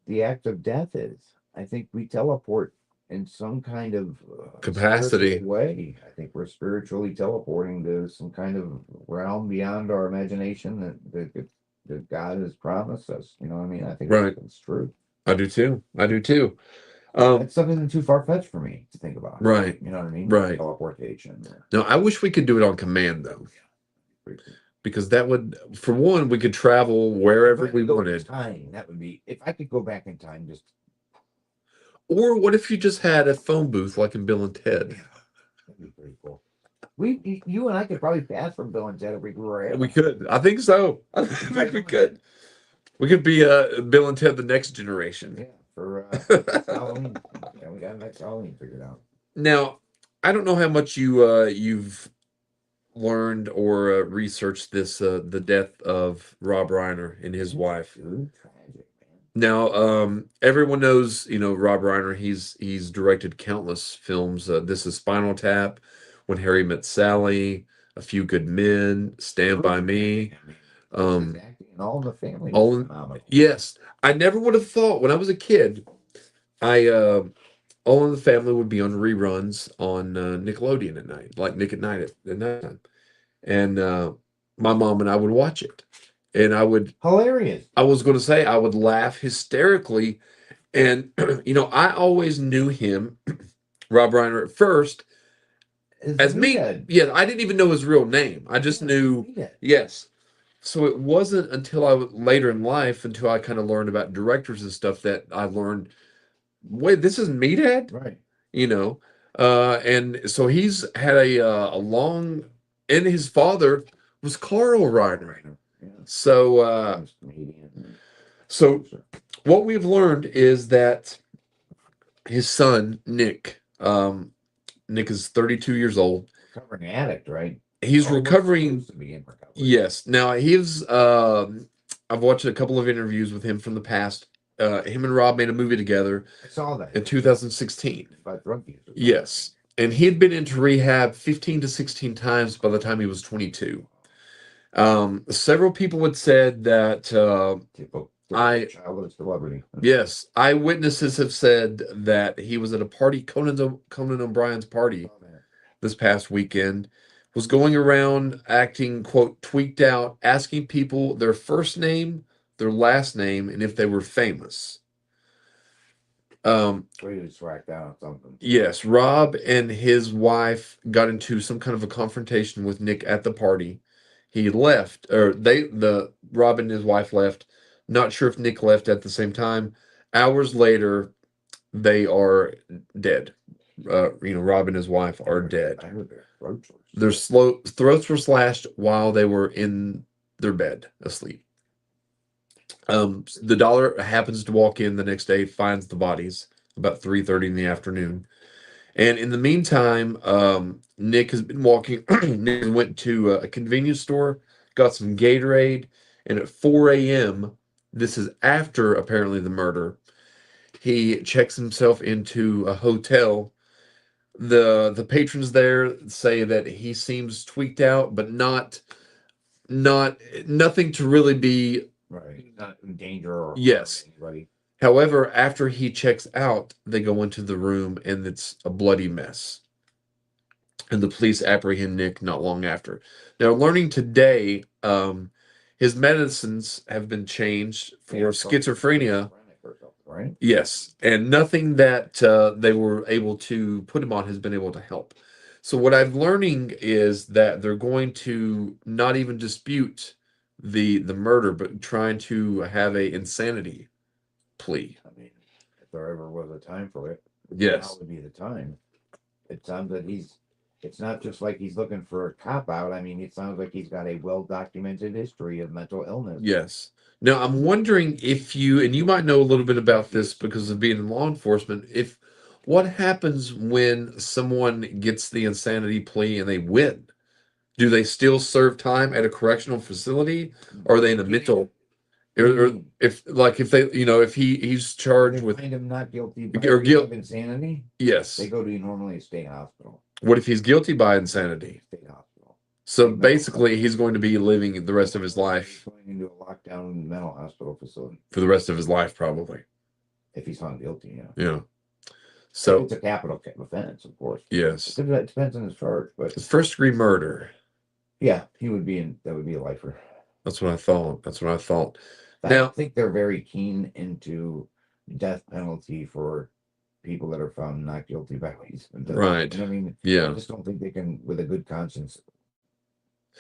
Speaker 2: the act of death is. I think we teleport in some kind of
Speaker 1: Capacity.
Speaker 2: spiritual way. I think we're spiritually teleporting to some kind of realm beyond our imagination that God has promised us. You know what I mean? I think
Speaker 1: Right.
Speaker 2: that's true.
Speaker 1: I do too.
Speaker 2: It's something too far fetched for me to think about.
Speaker 1: Right.
Speaker 2: You know what I mean?
Speaker 1: Right.
Speaker 2: Teleportation.
Speaker 1: No, I wish we could do it on command though,
Speaker 2: Pretty cool.
Speaker 1: because that would, for one, we could travel wherever
Speaker 2: If I
Speaker 1: we
Speaker 2: could go in
Speaker 1: wanted.
Speaker 2: time, that would be, if I could go back in time, just
Speaker 1: Or what if you just had a phone booth like in Bill and Ted?
Speaker 2: that'd be pretty cool. You and I could probably pass from Bill and Ted if we grew our hair.
Speaker 1: We could. I think so. I think we could. We could be Bill and Ted the Next Generation.
Speaker 2: Yeah, for Halloween. Yeah, we got next Halloween figured out.
Speaker 1: Now, I don't know how much you've learned or researched this the death of Rob Reiner and his wife.
Speaker 2: Dude, tragic, man.
Speaker 1: Now, everyone knows, Rob Reiner. He's directed countless films. This is Spinal Tap, When Harry Met Sally, A Few Good Men, Stand by Me.
Speaker 2: His acting and All in the Family.
Speaker 1: All
Speaker 2: was
Speaker 1: in-
Speaker 2: phenomenal.
Speaker 1: Yes, I never would have thought when I was a kid. All in the Family would be on reruns on Nickelodeon at night, like Nick at Night at nighttime, and my mom and I would watch it, and
Speaker 2: Hilarious.
Speaker 1: I was going to say I would laugh hysterically And I always knew him, Rob Reiner, at first as me.
Speaker 2: Meathead.
Speaker 1: Yeah, I didn't even know his real name. I just knew.
Speaker 2: Meathead.
Speaker 1: Yes. So it wasn't until later in life, until I kind of learned about directors and stuff, that I learned, wait, this is Meathead,
Speaker 2: Right.
Speaker 1: you know. And so he's had a long, and his father was Carl Reiner.
Speaker 2: Yeah.
Speaker 1: So
Speaker 2: Comedian.
Speaker 1: so what we've learned is that his son Nick, Nick is 32 years old.
Speaker 2: Recovering addict, right?
Speaker 1: He's
Speaker 2: Or was
Speaker 1: recovering.
Speaker 2: supposed to be in recovery.
Speaker 1: Yes. Now I've watched a couple of interviews with him from the past. Him and Rob made a movie together
Speaker 2: I saw that
Speaker 1: in 2016.
Speaker 2: about drug use.
Speaker 1: Yes. And he had been into rehab 15 to 16 times by the time he was 22. Several people had said that
Speaker 2: Typical
Speaker 1: I-
Speaker 2: childhood celebrity.
Speaker 1: yes, eyewitnesses have said that he was at a party, Conan O'Brien's party this past weekend, was going around acting, quote, tweaked out, asking people their first name, their last name, and if they were famous.
Speaker 2: Really swacked out something.
Speaker 1: Yes, Rob and his wife got into some kind of a confrontation with Nick at the party. He left, or Rob and his wife left. Not sure if Nick left at the same time. Hours later, they are dead. Rob and his wife are dead.
Speaker 2: I heard their throats were
Speaker 1: Their throats were slashed while they were in their bed asleep. The dollar happens to walk in the next day, finds the bodies about 3:30 in the afternoon. And in the meantime, Nick has been walking. Nick went to a convenience store, got some Gatorade, and at 4 a.m., this is after apparently the murder, he checks himself into a hotel. The patrons there say that he seems tweaked out, but nothing to really be.
Speaker 2: right. Not in danger or
Speaker 1: Yes.
Speaker 2: anybody.
Speaker 1: However, after he checks out, they go into the room and it's a bloody mess. And the police apprehend Nick not long after. Now, learning today, his medicines have been changed for schizophrenia.
Speaker 2: Right.
Speaker 1: Yes, and nothing that they were able to put him on has been able to help. So what I'm learning is that they're going to not even dispute the murder, but trying to have a insanity plea.
Speaker 2: I mean, if there ever was a time for it,
Speaker 1: Yes.
Speaker 2: now would be the time. It sounds that it's not just like he's looking for a cop out. I mean, it sounds like he's got a well documented history of mental illness.
Speaker 1: Yes. Now, I'm wondering if and you might know a little bit about this because of being in law enforcement, what happens when someone gets the insanity plea and they win? Do they still serve time at a correctional facility? Or are they in a mental, or if they, if he's charged with,
Speaker 2: find him not guilty
Speaker 1: or
Speaker 2: of insanity,
Speaker 1: yes.
Speaker 2: they go to normally a state hospital.
Speaker 1: What if he's guilty by insanity?
Speaker 2: State hospital.
Speaker 1: So basically, he's going to be living the rest of his life.
Speaker 2: He's going into a lockdown mental hospital facility
Speaker 1: For the rest of his life, probably.
Speaker 2: if he's found guilty. Yeah.
Speaker 1: Yeah. So
Speaker 2: it's a capital offense, of course.
Speaker 1: Yes.
Speaker 2: It depends on his charge, but
Speaker 1: It's first-degree murder.
Speaker 2: yeah, he would be that would be a lifer.
Speaker 1: That's what I thought.
Speaker 2: I
Speaker 1: Now,
Speaker 2: think they're very keen into death penalty for people that are found not guilty by reason.
Speaker 1: Right.
Speaker 2: I mean, I
Speaker 1: yeah.
Speaker 2: just don't think they can, with a good conscience,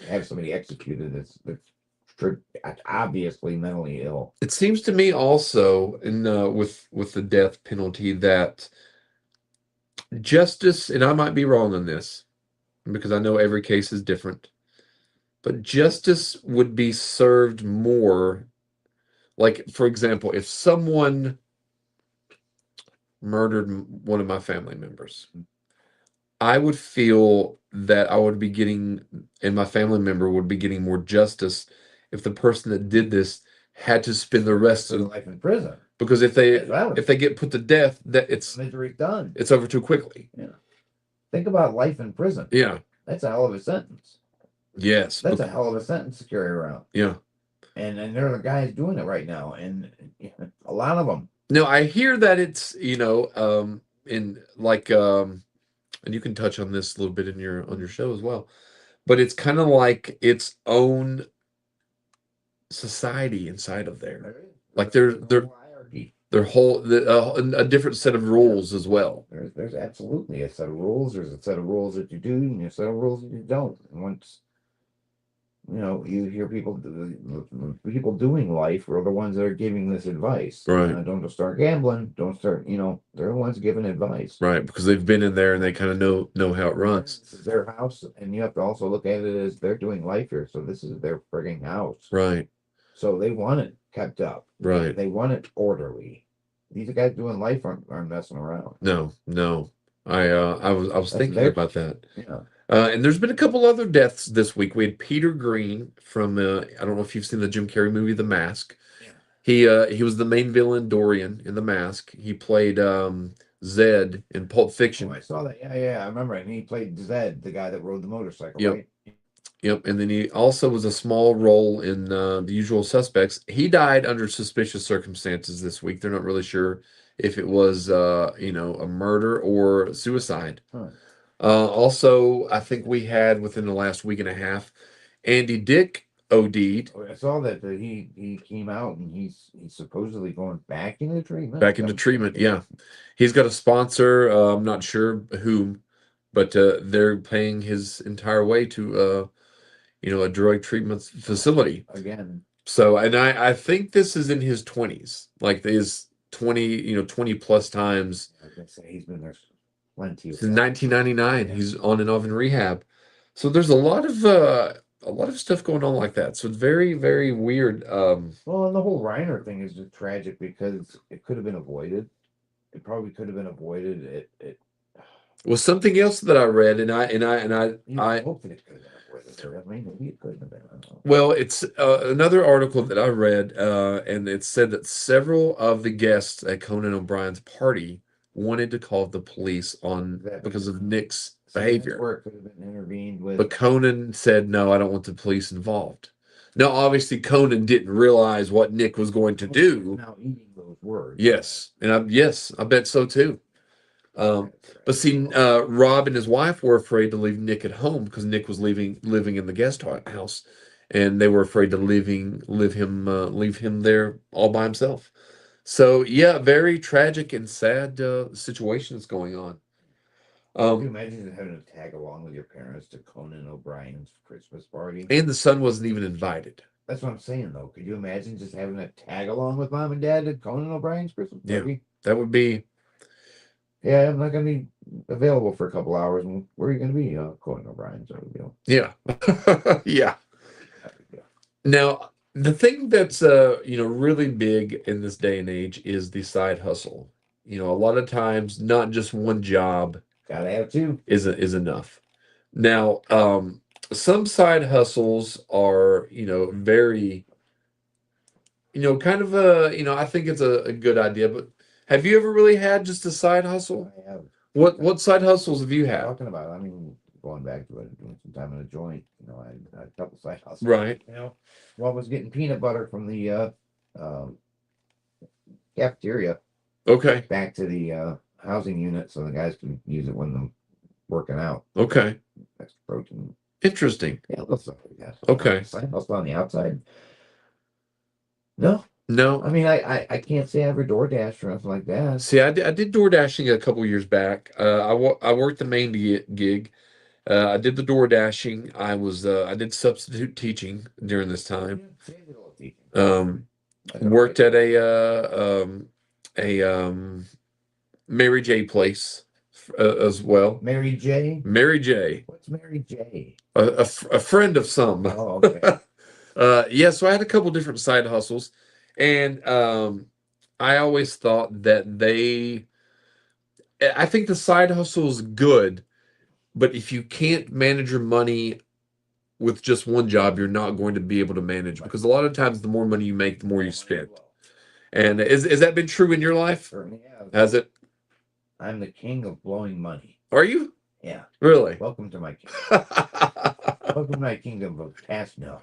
Speaker 2: have somebody executed that's obviously mentally ill.
Speaker 1: It seems to me also, with the death penalty, that justice, and I might be wrong on this, because I know every case is different, but justice would be served more. Like, for example, if someone murdered one of my family members, I would feel that I would be getting, and my family member would be getting more justice if the person that did this had to spend the rest of
Speaker 2: life in prison.
Speaker 1: Because if they get put to death, that
Speaker 2: misery's done.
Speaker 1: It's over too quickly.
Speaker 2: Yeah. Think about life in prison.
Speaker 1: Yeah.
Speaker 2: That's a hell of a sentence.
Speaker 1: Yes.
Speaker 2: That's a hell of a sentence to carry around.
Speaker 1: Yeah.
Speaker 2: And there are guys doing it right now, and a lot of them.
Speaker 1: No, I hear that it's in like and you can touch on this a little bit on your show as well, but it's kind of like its own society inside of there. Like there's a different set of rules as well.
Speaker 2: There's absolutely a set of rules. There's a set of rules that you do, and a set of rules that you don't. And once you hear people doing life are the ones that are giving this advice.
Speaker 1: Right.
Speaker 2: Don't just start gambling. Don't start. They're the ones giving advice.
Speaker 1: Right, because they've been in there and they kind of know how it runs.
Speaker 2: This is their house, and you have to also look at it as they're doing life here. So this is their frigging house.
Speaker 1: Right.
Speaker 2: So they want it kept up.
Speaker 1: Right.
Speaker 2: They want it orderly. These guys doing life aren't messing around.
Speaker 1: No. I was thinking about that.
Speaker 2: Yeah.
Speaker 1: And there's been a couple other deaths this week. We had Peter Green from I don't know if you've seen the Jim Carrey movie The Mask.
Speaker 2: Yeah.
Speaker 1: He was the main villain Dorian in The Mask. He played Zed in Pulp Fiction.
Speaker 2: Oh, I saw that. Yeah, I remember. And he played Zed, the guy that rode the motorcycle.
Speaker 1: Yep.
Speaker 2: Right?
Speaker 1: Yep, and then he also was a small role in The Usual Suspects. He died under suspicious circumstances this week. They're not really sure if it was a murder or suicide.
Speaker 2: Huh.
Speaker 1: Also, I think we had within the last week and a half, Andy Dick OD'd.
Speaker 2: I saw that he came out and he's supposedly going back into treatment.
Speaker 1: Back into treatment, yeah. He's got a sponsor. I'm not sure whom, but they're paying his entire way to a drug treatment facility.
Speaker 2: Again.
Speaker 1: So, and I think this is in his 20s, like his 20 plus times.
Speaker 2: I was gonna say he's been there plenty.
Speaker 1: Since 1999, he's on and off in rehab. So there's a lot of stuff going on like that. So it's very, very weird.
Speaker 2: Well, and the whole Reiner thing is just tragic because it could have been avoided. It probably could have been avoided. It
Speaker 1: was something else that I read, and I
Speaker 2: hope that it could have been avoided. I mean, maybe it could have been. I don't know.
Speaker 1: Well, it's another article that I read, and it said that several of the guests at Conan O'Brien's party wanted to call the police because of Nick's behavior.
Speaker 2: That's where it could have been intervened with.
Speaker 1: But Conan said, no, I don't want the police involved. Now, obviously, Conan didn't realize what Nick was going to do.
Speaker 2: Now eating those words.
Speaker 1: Yes, and I bet so too. But see, Rob and his wife were afraid to leave Nick at home because Nick was living in the guest house, and they were afraid to leave him there all by himself. So yeah, very tragic and sad situation that's going on.
Speaker 2: Can you imagine having to tag along with your parents to Conan O'Brien's Christmas party?
Speaker 1: And the son wasn't even invited.
Speaker 2: That's what I'm saying, though. Could you imagine just having to tag along with mom and dad to Conan O'Brien's Christmas party?
Speaker 1: Yeah, that would be.
Speaker 2: Yeah, I'm not going to be available for a couple hours. Where are you going to be? Conan O'Brien's.
Speaker 1: Yeah, yeah. Now, the thing that's really big in this day and age is the side hustle. A lot of times, not just one job.
Speaker 2: Gotta have two.
Speaker 1: Is enough. Now, some side hustles are, very, kind of I think it's a good idea. But have you ever really had just a side hustle?
Speaker 2: I have.
Speaker 1: What side hustles have you had?
Speaker 2: Talking about, I mean, going back to it, doing some time in a joint. I had a couple side hustles.
Speaker 1: Right.
Speaker 2: One was getting peanut butter from the cafeteria.
Speaker 1: Okay.
Speaker 2: Back to the housing unit so the guys can use it when they're working out.
Speaker 1: Okay.
Speaker 2: That's protein.
Speaker 1: Interesting.
Speaker 2: Yeah, little stuff like that.
Speaker 1: Okay.
Speaker 2: Side hustle on the outside. No.
Speaker 1: No.
Speaker 2: I mean, I can't say I ever DoorDash or anything like that.
Speaker 1: See, I did door dashing a couple years back. I worked the main gig. I did the door dashing. I did substitute teaching during this time. Worked at a Mary J place as well.
Speaker 2: Mary J.
Speaker 1: Mary J.
Speaker 2: What's Mary J?
Speaker 1: A friend of some.
Speaker 2: Oh, okay.
Speaker 1: Yeah. So I had a couple different side hustles, and I always thought that I think the side hustle is good, but if you can't manage your money with just one job, you're not going to be able to manage, because a lot of times the more money you make, the more you spend. And has that been true in your life?
Speaker 2: Certainly has.
Speaker 1: Has it?
Speaker 2: I'm the king of blowing money.
Speaker 1: Are you?
Speaker 2: Yeah.
Speaker 1: Really?
Speaker 2: Welcome to my kingdom. Welcome to my kingdom of past no.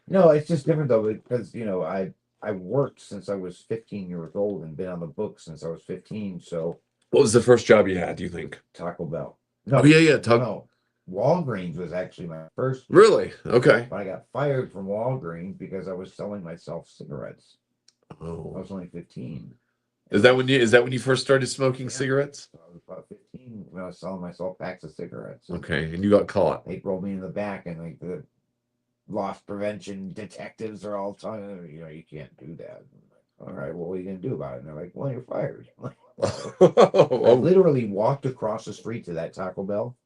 Speaker 2: No, it's just different though, because I worked since I was 15 years old and been on the books since I was 15. So
Speaker 1: what was the first job you had, do you think?
Speaker 2: Taco Bell. No,
Speaker 1: oh yeah,
Speaker 2: no. Walgreens was actually my first.
Speaker 1: Really? Okay.
Speaker 2: But I got fired from Walgreens because I was selling myself cigarettes. I
Speaker 1: Oh,
Speaker 2: was only 15.
Speaker 1: is that when you first started smoking
Speaker 2: Yeah.
Speaker 1: cigarettes?
Speaker 2: So I was about 15 when I was selling myself packs of cigarettes. And
Speaker 1: Okay, and you got caught.
Speaker 2: they rolled me in the back, and like the loss prevention detectives are all telling me, you can't do that. I'm like, all right, well, what are you gonna do about it? And they're like, well, you're fired. So I
Speaker 1: Oh,
Speaker 2: literally walked across the street to that Taco Bell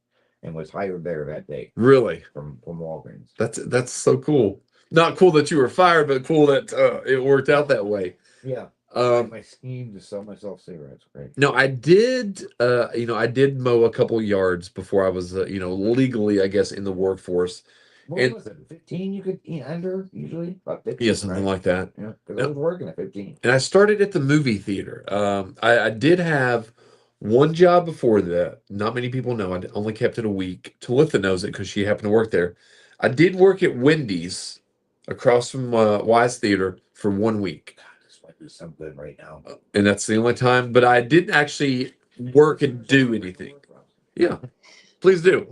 Speaker 2: and was hired there that day
Speaker 1: really?
Speaker 2: from Walgreens.
Speaker 1: That's so cool. Not cool that you were fired, but cool that it worked out that way.
Speaker 2: Yeah.
Speaker 1: Um,
Speaker 2: My scheme to sell myself cigarettes, right?
Speaker 1: no, I did mow a couple yards before I was, legally, I guess, in the workforce.
Speaker 2: What
Speaker 1: And
Speaker 2: was it? 15 you could eat under usually? About 15,
Speaker 1: yeah, something
Speaker 2: right?
Speaker 1: like that.
Speaker 2: Yeah, because I
Speaker 1: No,
Speaker 2: was working at 15.
Speaker 1: and I started at the movie theater. I did have one job before that. Not many people know. I only kept it a week. Talitha knows it because she happened to work there. I did work at Wendy's across from Wise Theater for 1 week.
Speaker 2: God, this might be some good right now.
Speaker 1: And that's the only time. But I didn't actually work and do anything. Yeah, please do.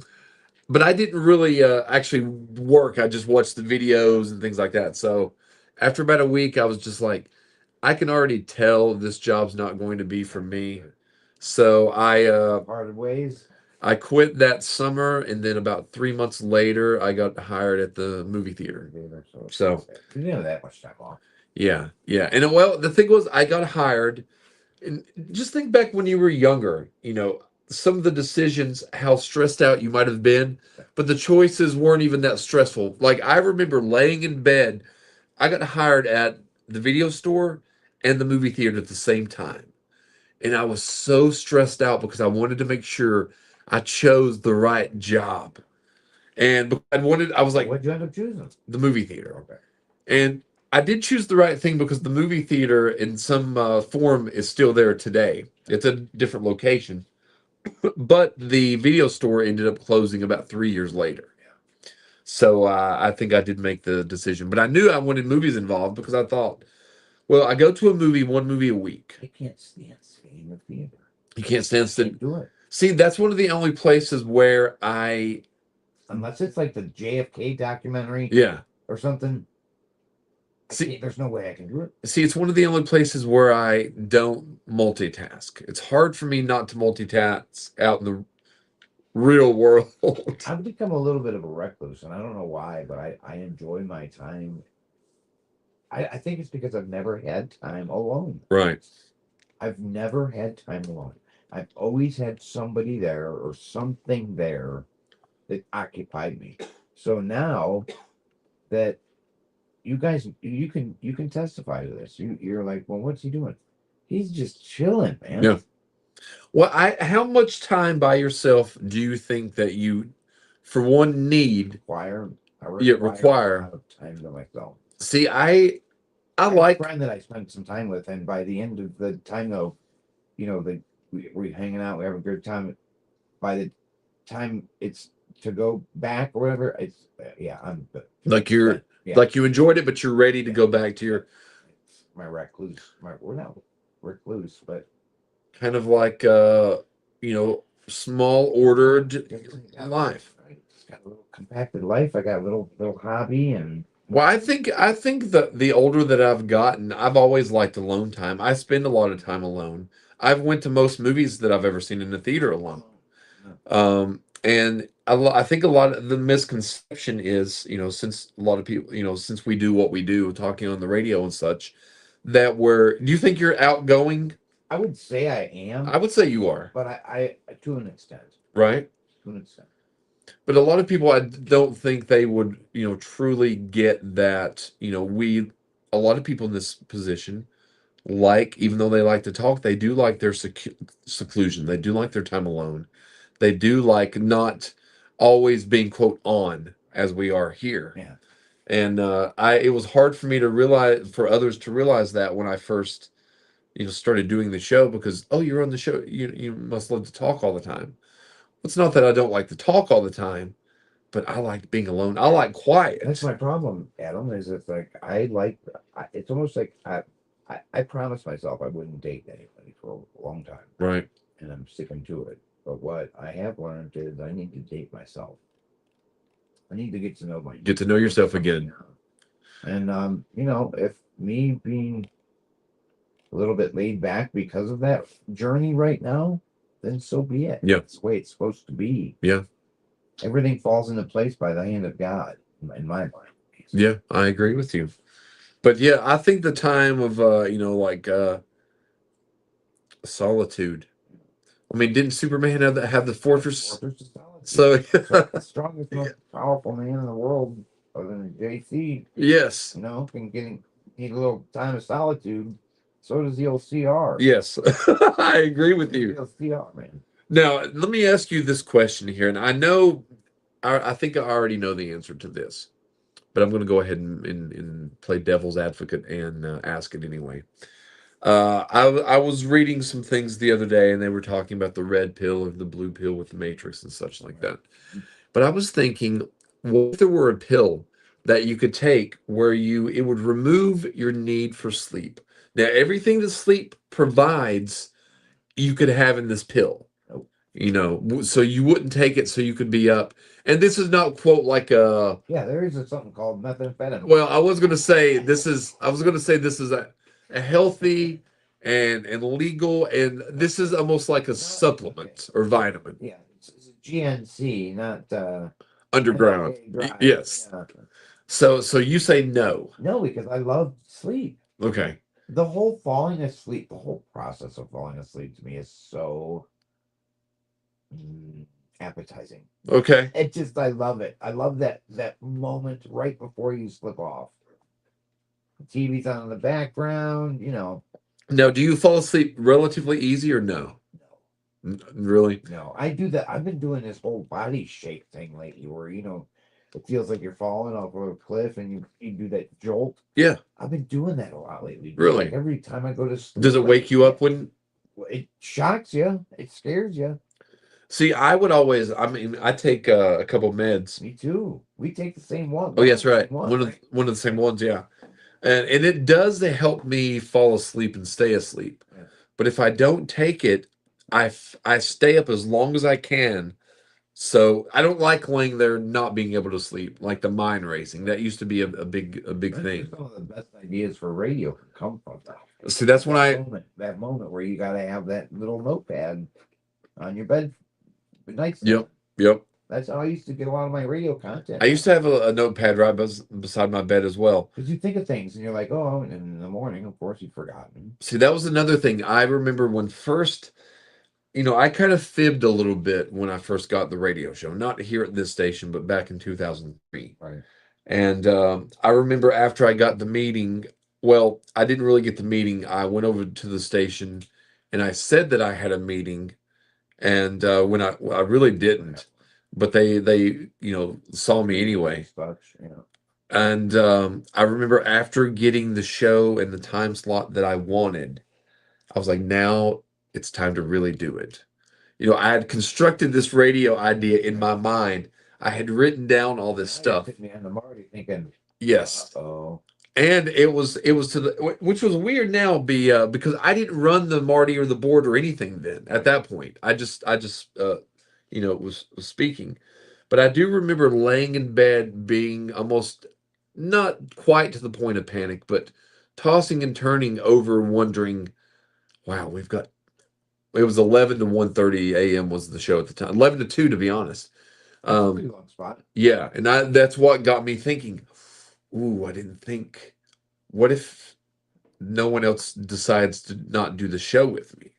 Speaker 1: But I didn't really actually work. I just watched the videos and things like that. So after about a week, I was just like, I can already tell this job's not going to be for me. So
Speaker 2: Parted ways.
Speaker 1: I quit that summer, and then about 3 months later, I got hired at the movie theater. So
Speaker 2: You didn't have that much time off.
Speaker 1: yeah, yeah. And well, the thing was, I got hired. And just think back when you were younger, some of the decisions, how stressed out you might have been, but the choices weren't even that stressful. Like I remember laying in bed, I got hired at the video store and the movie theater at the same time. And I was so stressed out because I wanted to make sure I chose the right job. And I was like,
Speaker 2: What'd you end up choosing?
Speaker 1: the movie theater.
Speaker 2: Okay.
Speaker 1: And I did choose the right thing because the movie theater in some form is still there today. It's a different location, but the video store ended up closing about 3 years later. So I think I did make the decision, but I knew I wanted movies involved because I thought, well, I go to a movie, one movie a week.
Speaker 2: I can't stand sitting in the theater.
Speaker 1: You can't stand
Speaker 2: Can't do it.
Speaker 1: See, that's one of the only places where
Speaker 2: Unless it's like the JFK documentary
Speaker 1: yeah.
Speaker 2: or something.
Speaker 1: See,
Speaker 2: There's no way I can do it.
Speaker 1: See, it's one of the only places where I don't multitask. It's hard for me not to multitask out in the real world.
Speaker 2: I've become a little bit of a recluse, and I don't know why, but I enjoy my time. I think it's because I've never had time alone.
Speaker 1: Right.
Speaker 2: I've never had time alone. I've always had somebody there or something there that occupied me. So now that you guys you can testify to this. You're like, well, what's he doing? He's just chilling, man.
Speaker 1: Yeah. Well, how much time by yourself do you think that you, for one, need?
Speaker 2: Require
Speaker 1: Require.
Speaker 2: a lot of time to myself.
Speaker 1: See, I
Speaker 2: have
Speaker 1: like
Speaker 2: a friend that I spent some time with, and by the end of the time, though, we're hanging out, we have a good time. By the time it's to go back or whatever, it's I'm
Speaker 1: like you're
Speaker 2: yeah.
Speaker 1: like you enjoyed it, but you're ready to go back to your
Speaker 2: my recluse. We're not recluse, but
Speaker 1: kind of like small ordered life.
Speaker 2: It's got a little compacted life. I got a little hobby, and
Speaker 1: Well, I think that the older that I've gotten, I've always liked alone time. I spend a lot of time alone. I've went to most movies that I've ever seen in the theater alone. And I think a lot of the misconception is, since a lot of people, since we do what we do, talking on the radio and such, that do you think you're outgoing?
Speaker 2: I would say I am.
Speaker 1: I would say you are,
Speaker 2: but I to an extent,
Speaker 1: right?
Speaker 2: to an extent.
Speaker 1: But a lot of people, I don't think they would, truly get that, a lot of people in this position, even though they like to talk, they do like their seclusion. They do like their time alone. They do like not always being, quote, on as we are here.
Speaker 2: Yeah.
Speaker 1: And it was hard for me to realize, for others to realize that when I first, started doing the show because, oh, you're on the show. You must love to talk all the time. It's not that I don't like to talk all the time, but I like being alone. I like quiet.
Speaker 2: That's my problem, Adam. Is it's like it's almost like I promised myself I wouldn't date anybody for a long time,
Speaker 1: Right.
Speaker 2: and I'm sticking to it. But what I have learned is I need to date myself. I need to get to know
Speaker 1: Get to know yourself again.
Speaker 2: And if me being a little bit laid back because of that journey right now, then so be it.
Speaker 1: Yeah.
Speaker 2: It's the way it's supposed to be.
Speaker 1: Yeah.
Speaker 2: Everything falls into place by the hand of God, in my mind.
Speaker 1: Yeah, I agree with you. But yeah, I think the time of like solitude. I mean, didn't Superman have the fortress?
Speaker 2: Fortress of Solitude.
Speaker 1: So
Speaker 2: The strongest, most powerful man in the world, other than JC,
Speaker 1: yes,
Speaker 2: can need a little time of solitude. So does the old CR.
Speaker 1: yes, I agree with
Speaker 2: The
Speaker 1: you.
Speaker 2: old CR, man.
Speaker 1: Now, let me ask you this question here, and I know, I think I already know the answer to this, but I'm going to go ahead and play devil's advocate and ask it anyway. I was reading some things the other day, and they were talking about the red pill or the blue pill with the Matrix and such like that. But I was thinking, what if there were a pill that you could take where it would remove your need for sleep? Now, everything that sleep provides, you could have in this pill. So you wouldn't take it so you could be up. And this is not quote like a.
Speaker 2: Yeah, there is something called methamphetamine.
Speaker 1: Well, I was gonna say this is a healthy and legal, and this is almost like a supplement or vitamin.
Speaker 2: Yeah, it's GNC, not
Speaker 1: Underground.
Speaker 2: Drive.
Speaker 1: Yes.
Speaker 2: Yeah.
Speaker 1: So you say no.
Speaker 2: No, because I love sleep.
Speaker 1: Okay.
Speaker 2: The whole falling asleep, the whole process of falling asleep to me is so appetizing.
Speaker 1: Okay.
Speaker 2: I love it. I love that moment right before you slip off. The TV's on in the background,
Speaker 1: Now, do you fall asleep relatively easy or no?
Speaker 2: No,
Speaker 1: Really?
Speaker 2: no. I do that. I've been doing this whole body shake thing lately where, it feels like you're falling off of a cliff and you do that jolt.
Speaker 1: Yeah.
Speaker 2: I've been doing that a lot lately.
Speaker 1: Really?
Speaker 2: Like every time I go to sleep.
Speaker 1: Does it wake you up when?
Speaker 2: It shocks you. It scares you.
Speaker 1: See, I would always. I mean, I take a couple meds.
Speaker 2: Me too. We take the same one.
Speaker 1: Oh, yes, right.
Speaker 2: One
Speaker 1: One of the same ones, yeah. And it does help me fall asleep and stay asleep.
Speaker 2: Yeah.
Speaker 1: But if I don't take it, I stay up as long as I can. So I don't like laying there not being able to sleep, like the mind racing. That used to be a big
Speaker 2: That's
Speaker 1: thing.
Speaker 2: Some of the best ideas for radio can come from that.
Speaker 1: See, that's when
Speaker 2: that moment where you got to have that little notepad on your bed
Speaker 1: Yep. Yep.
Speaker 2: That's how I used to get a lot of my radio content.
Speaker 1: I used to have a notepad right beside my bed as well.
Speaker 2: Because you think of things and you're like, oh, and in the morning, of course, you've forgotten.
Speaker 1: See, that was another thing. I remember when first, I kind of fibbed a little bit when I first got the radio show, not here at this station, but back in 2003.
Speaker 2: Right.
Speaker 1: And I remember after I got the meeting, well, I didn't really get the meeting. I went over to the station and I said that I had a meeting. And when I really didn't, but they saw me anyway. And I remember after getting the show and the time slot that I wanted, I was like, now it's time to really do it. I had constructed this radio idea in my mind. I had written down all this stuff.
Speaker 2: Man, I'm already thinking.
Speaker 1: Yes.
Speaker 2: Oh.
Speaker 1: And it was to which was weird now, because I didn't run the Marty or the board or anything then at that point. I just was speaking, but I do remember laying in bed being almost not quite to the point of panic, but tossing and turning over, wondering, wow, it was 11 to 1:30 a.m. was the show at the time, 11 to 2 to be honest.
Speaker 2: Pretty long spot.
Speaker 1: Yeah, and that's what got me thinking. Ooh, I didn't think. What if no one else decides to not do the show with me?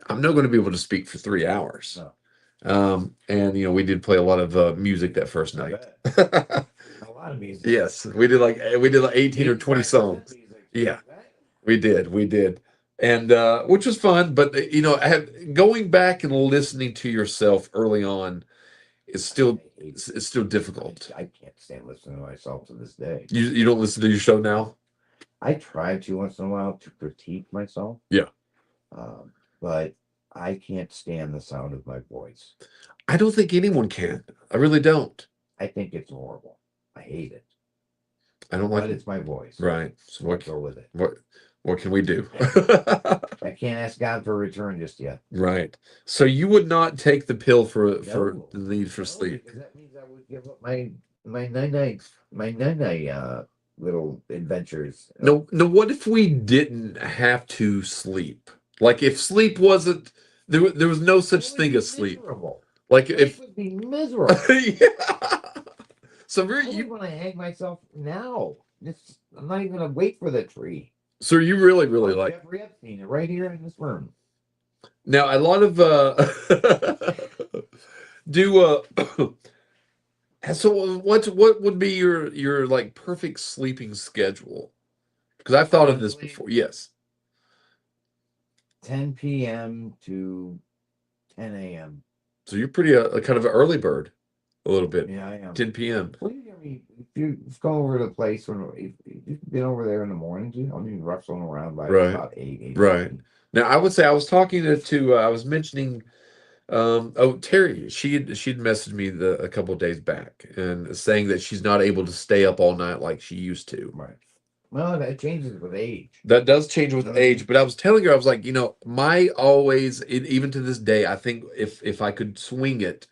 Speaker 1: I'm not going to be able to speak for 3 hours.
Speaker 2: No.
Speaker 1: And we did play a lot of music that first night.
Speaker 2: A lot of music.
Speaker 1: Yes, we did like 18 or 20 songs. Yeah, we did, and which was fun. But going back and listening to yourself early on is still difficult.
Speaker 2: I can't stand listening to myself to this day.
Speaker 1: You don't listen to your show now?
Speaker 2: I try to once in a while to critique myself.
Speaker 1: Yeah.
Speaker 2: But I can't stand the sound of my voice.
Speaker 1: I don't think anyone can. I really don't.
Speaker 2: I think it's horrible. I hate it.
Speaker 1: I don't like
Speaker 2: But
Speaker 1: it.
Speaker 2: it's my voice.
Speaker 1: Right. So
Speaker 2: What go with it?
Speaker 1: What can we do?
Speaker 2: I can't ask God for a return just yet.
Speaker 1: Right. So you would not take the pill for
Speaker 2: No.
Speaker 1: the need for sleep.
Speaker 2: Because that means I would give up my night little adventures.
Speaker 1: No, no. What if we didn't have to sleep? Like if sleep wasn't there was no such
Speaker 2: It would
Speaker 1: thing
Speaker 2: be
Speaker 1: as sleep.
Speaker 2: miserable.
Speaker 1: Like
Speaker 2: Life
Speaker 1: if
Speaker 2: would be miserable.
Speaker 1: yeah. So
Speaker 2: I would
Speaker 1: you
Speaker 2: want to hang myself now. I'm not even gonna wait for the tree.
Speaker 1: so you really like
Speaker 2: Jeffrey Epstein right here in this room.
Speaker 1: now a lot of do so what would be your like perfect sleeping schedule? Because I've thought of this
Speaker 2: Honestly,
Speaker 1: before. Yes.
Speaker 2: 10 p.m. to 10 a.m.
Speaker 1: So you're pretty a kind of an early bird a little bit.
Speaker 2: Yeah, I am.
Speaker 1: 10 p.m.
Speaker 2: Well, if you go over to the place when if you've been over there in the mornings, you don't need rustling around by
Speaker 1: Right.
Speaker 2: about 8.
Speaker 1: Right. Now I would say I was talking to I was mentioning Terry, she'd messaged me a couple of days back and saying that she's not able to stay up all night like she used to.
Speaker 2: Right. Well, that changes with age.
Speaker 1: That does change with age, but I was telling her, I was like, my always, even to this day, I think if I could swing it,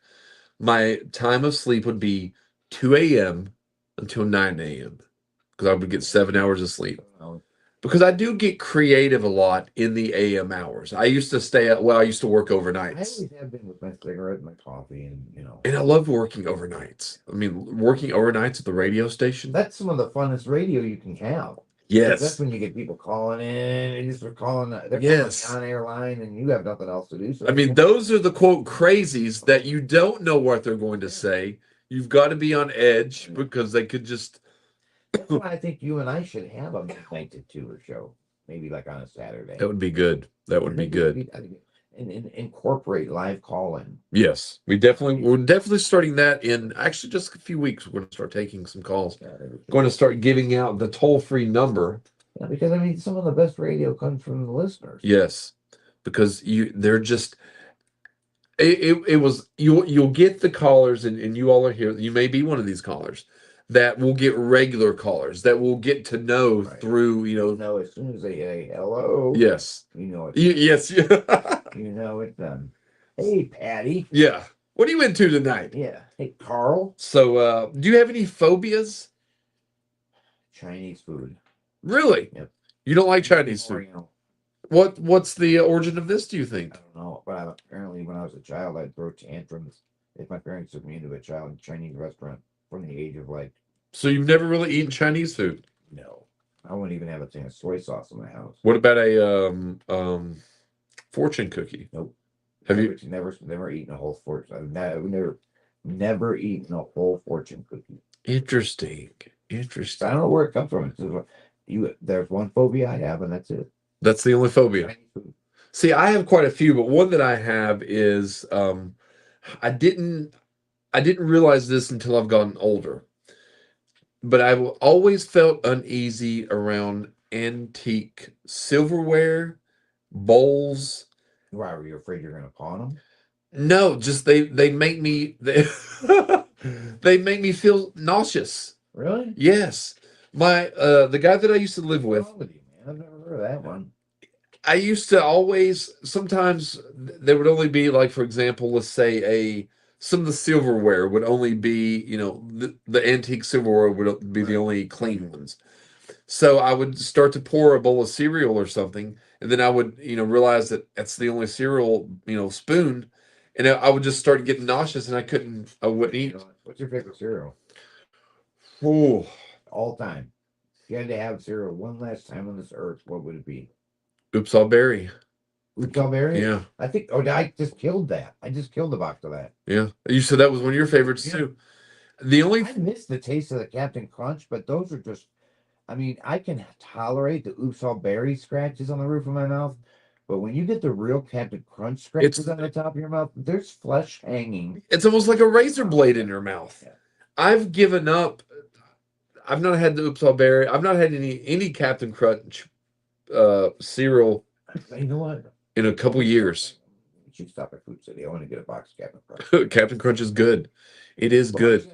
Speaker 1: my time of sleep would be 2 a.m. until 9 a.m. because I would get 7 hours of sleep. Because I do get creative a lot in the AM hours. I used to stay at, well, I used to work
Speaker 2: I
Speaker 1: overnights.
Speaker 2: always have been with my cigarette and my coffee, and
Speaker 1: And I love working overnights. I mean, working overnights at the radio station.
Speaker 2: that's some of the funnest radio you can have. That's
Speaker 1: Yes.
Speaker 2: when you get people calling in and just calling. They're
Speaker 1: Yes.
Speaker 2: calling the on-air line, and you have nothing else to do. So
Speaker 1: I mean, those are the quote crazies that you don't know what they're going to say. You've got to be on edge because they could just.
Speaker 2: that's why I think you and I should have a midnight to 2 show, maybe like on a Saturday.
Speaker 1: That would be good. That would be good.
Speaker 2: And incorporate live call-in.
Speaker 1: Yes, we're definitely starting that in actually just a few weeks. We're going to start taking some calls. Going to start giving out the toll-free number.
Speaker 2: Yeah, because I mean, some of the best radio comes from the listeners.
Speaker 1: Yes, because they're just. It was you'll get the callers and you all are here. You may be one of these callers that will get regular callers that will get to know through
Speaker 2: as soon as they say hello.
Speaker 1: Yes. Yes.
Speaker 2: You know it's done. Hey, Patty.
Speaker 1: Yeah. What are you into tonight?
Speaker 2: Yeah. Hey, Carl.
Speaker 1: So do you have any phobias?
Speaker 2: Chinese food.
Speaker 1: Really?
Speaker 2: Yep.
Speaker 1: You don't like Chinese food? What's the origin of this, do you think?
Speaker 2: I don't know, but apparently when I was a child, I'd throw tantrums if my parents took me into a Chinese restaurant from the age of
Speaker 1: So you've never really eaten Chinese food?
Speaker 2: No. I wouldn't even have a thing of soy sauce in my house.
Speaker 1: What about a fortune cookie?
Speaker 2: Nope.
Speaker 1: Have you
Speaker 2: never eaten a whole fortune? I've never eaten a whole fortune cookie.
Speaker 1: Interesting.
Speaker 2: I don't know where it comes from. There's one phobia I have, and that's it.
Speaker 1: That's the only phobia. See, I have quite a few, but one that I have is I didn't realize this until I've gotten older. But I've always felt uneasy around antique silverware, bowls.
Speaker 2: Why, were you afraid you're gonna pawn them?
Speaker 1: No, just they make me they make me feel nauseous.
Speaker 2: Really?
Speaker 1: Yes. My the guy that I used to live with.
Speaker 2: What's wrong with you, man? I've never heard of that one.
Speaker 1: I used to always sometimes there would only be like, for example, let's say some of the silverware would only be, the antique silverware would be the only clean ones. So I would start to pour a bowl of cereal or something, and then I would, realize that that's the only cereal, spoon, and I would just start getting nauseous, and I wouldn't eat.
Speaker 2: What's your favorite cereal?
Speaker 1: Oh,
Speaker 2: all time. If you had to have cereal one last time on this earth, what would it be?
Speaker 1: Oops All Berry.
Speaker 2: Oops All Berry?
Speaker 1: Yeah.
Speaker 2: I think. Oh, I just killed that. I just killed the box of that.
Speaker 1: Yeah. You said that was one of your favorites too. I
Speaker 2: miss the taste of the Captain Crunch, but those are just. I mean, I can tolerate the Oops All Berry scratches on the roof of my mouth, but when you get the real Captain Crunch scratches on the top of your mouth, there's flesh hanging.
Speaker 1: It's almost like a razor blade in your mouth. Yeah. I've given up. I've not had the Oops All Berry. I've not had any Captain Crunch cereal.
Speaker 2: You know what?
Speaker 1: In a couple years.
Speaker 2: You should stop at Food City. I want to get a box of Captain Crunch.
Speaker 1: Captain Crunch is good. It is good.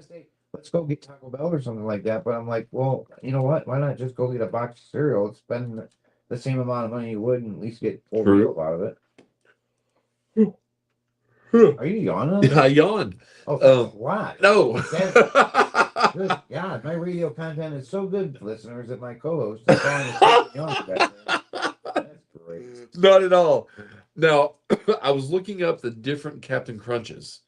Speaker 2: Let's go get Taco Bell or something like that. But I'm like, well, you know what? Why not just go get a box of cereal and spend the same amount of money you would and at least get full meal out of it? Are you yawning?
Speaker 1: I yawned.
Speaker 2: Oh, what?
Speaker 1: No.
Speaker 2: Good God, my radio content is so good, listeners, that my co-host is calling us Stephen Young back there. That's great.
Speaker 1: Not at all. Now, I was looking up the different Captain Crunches,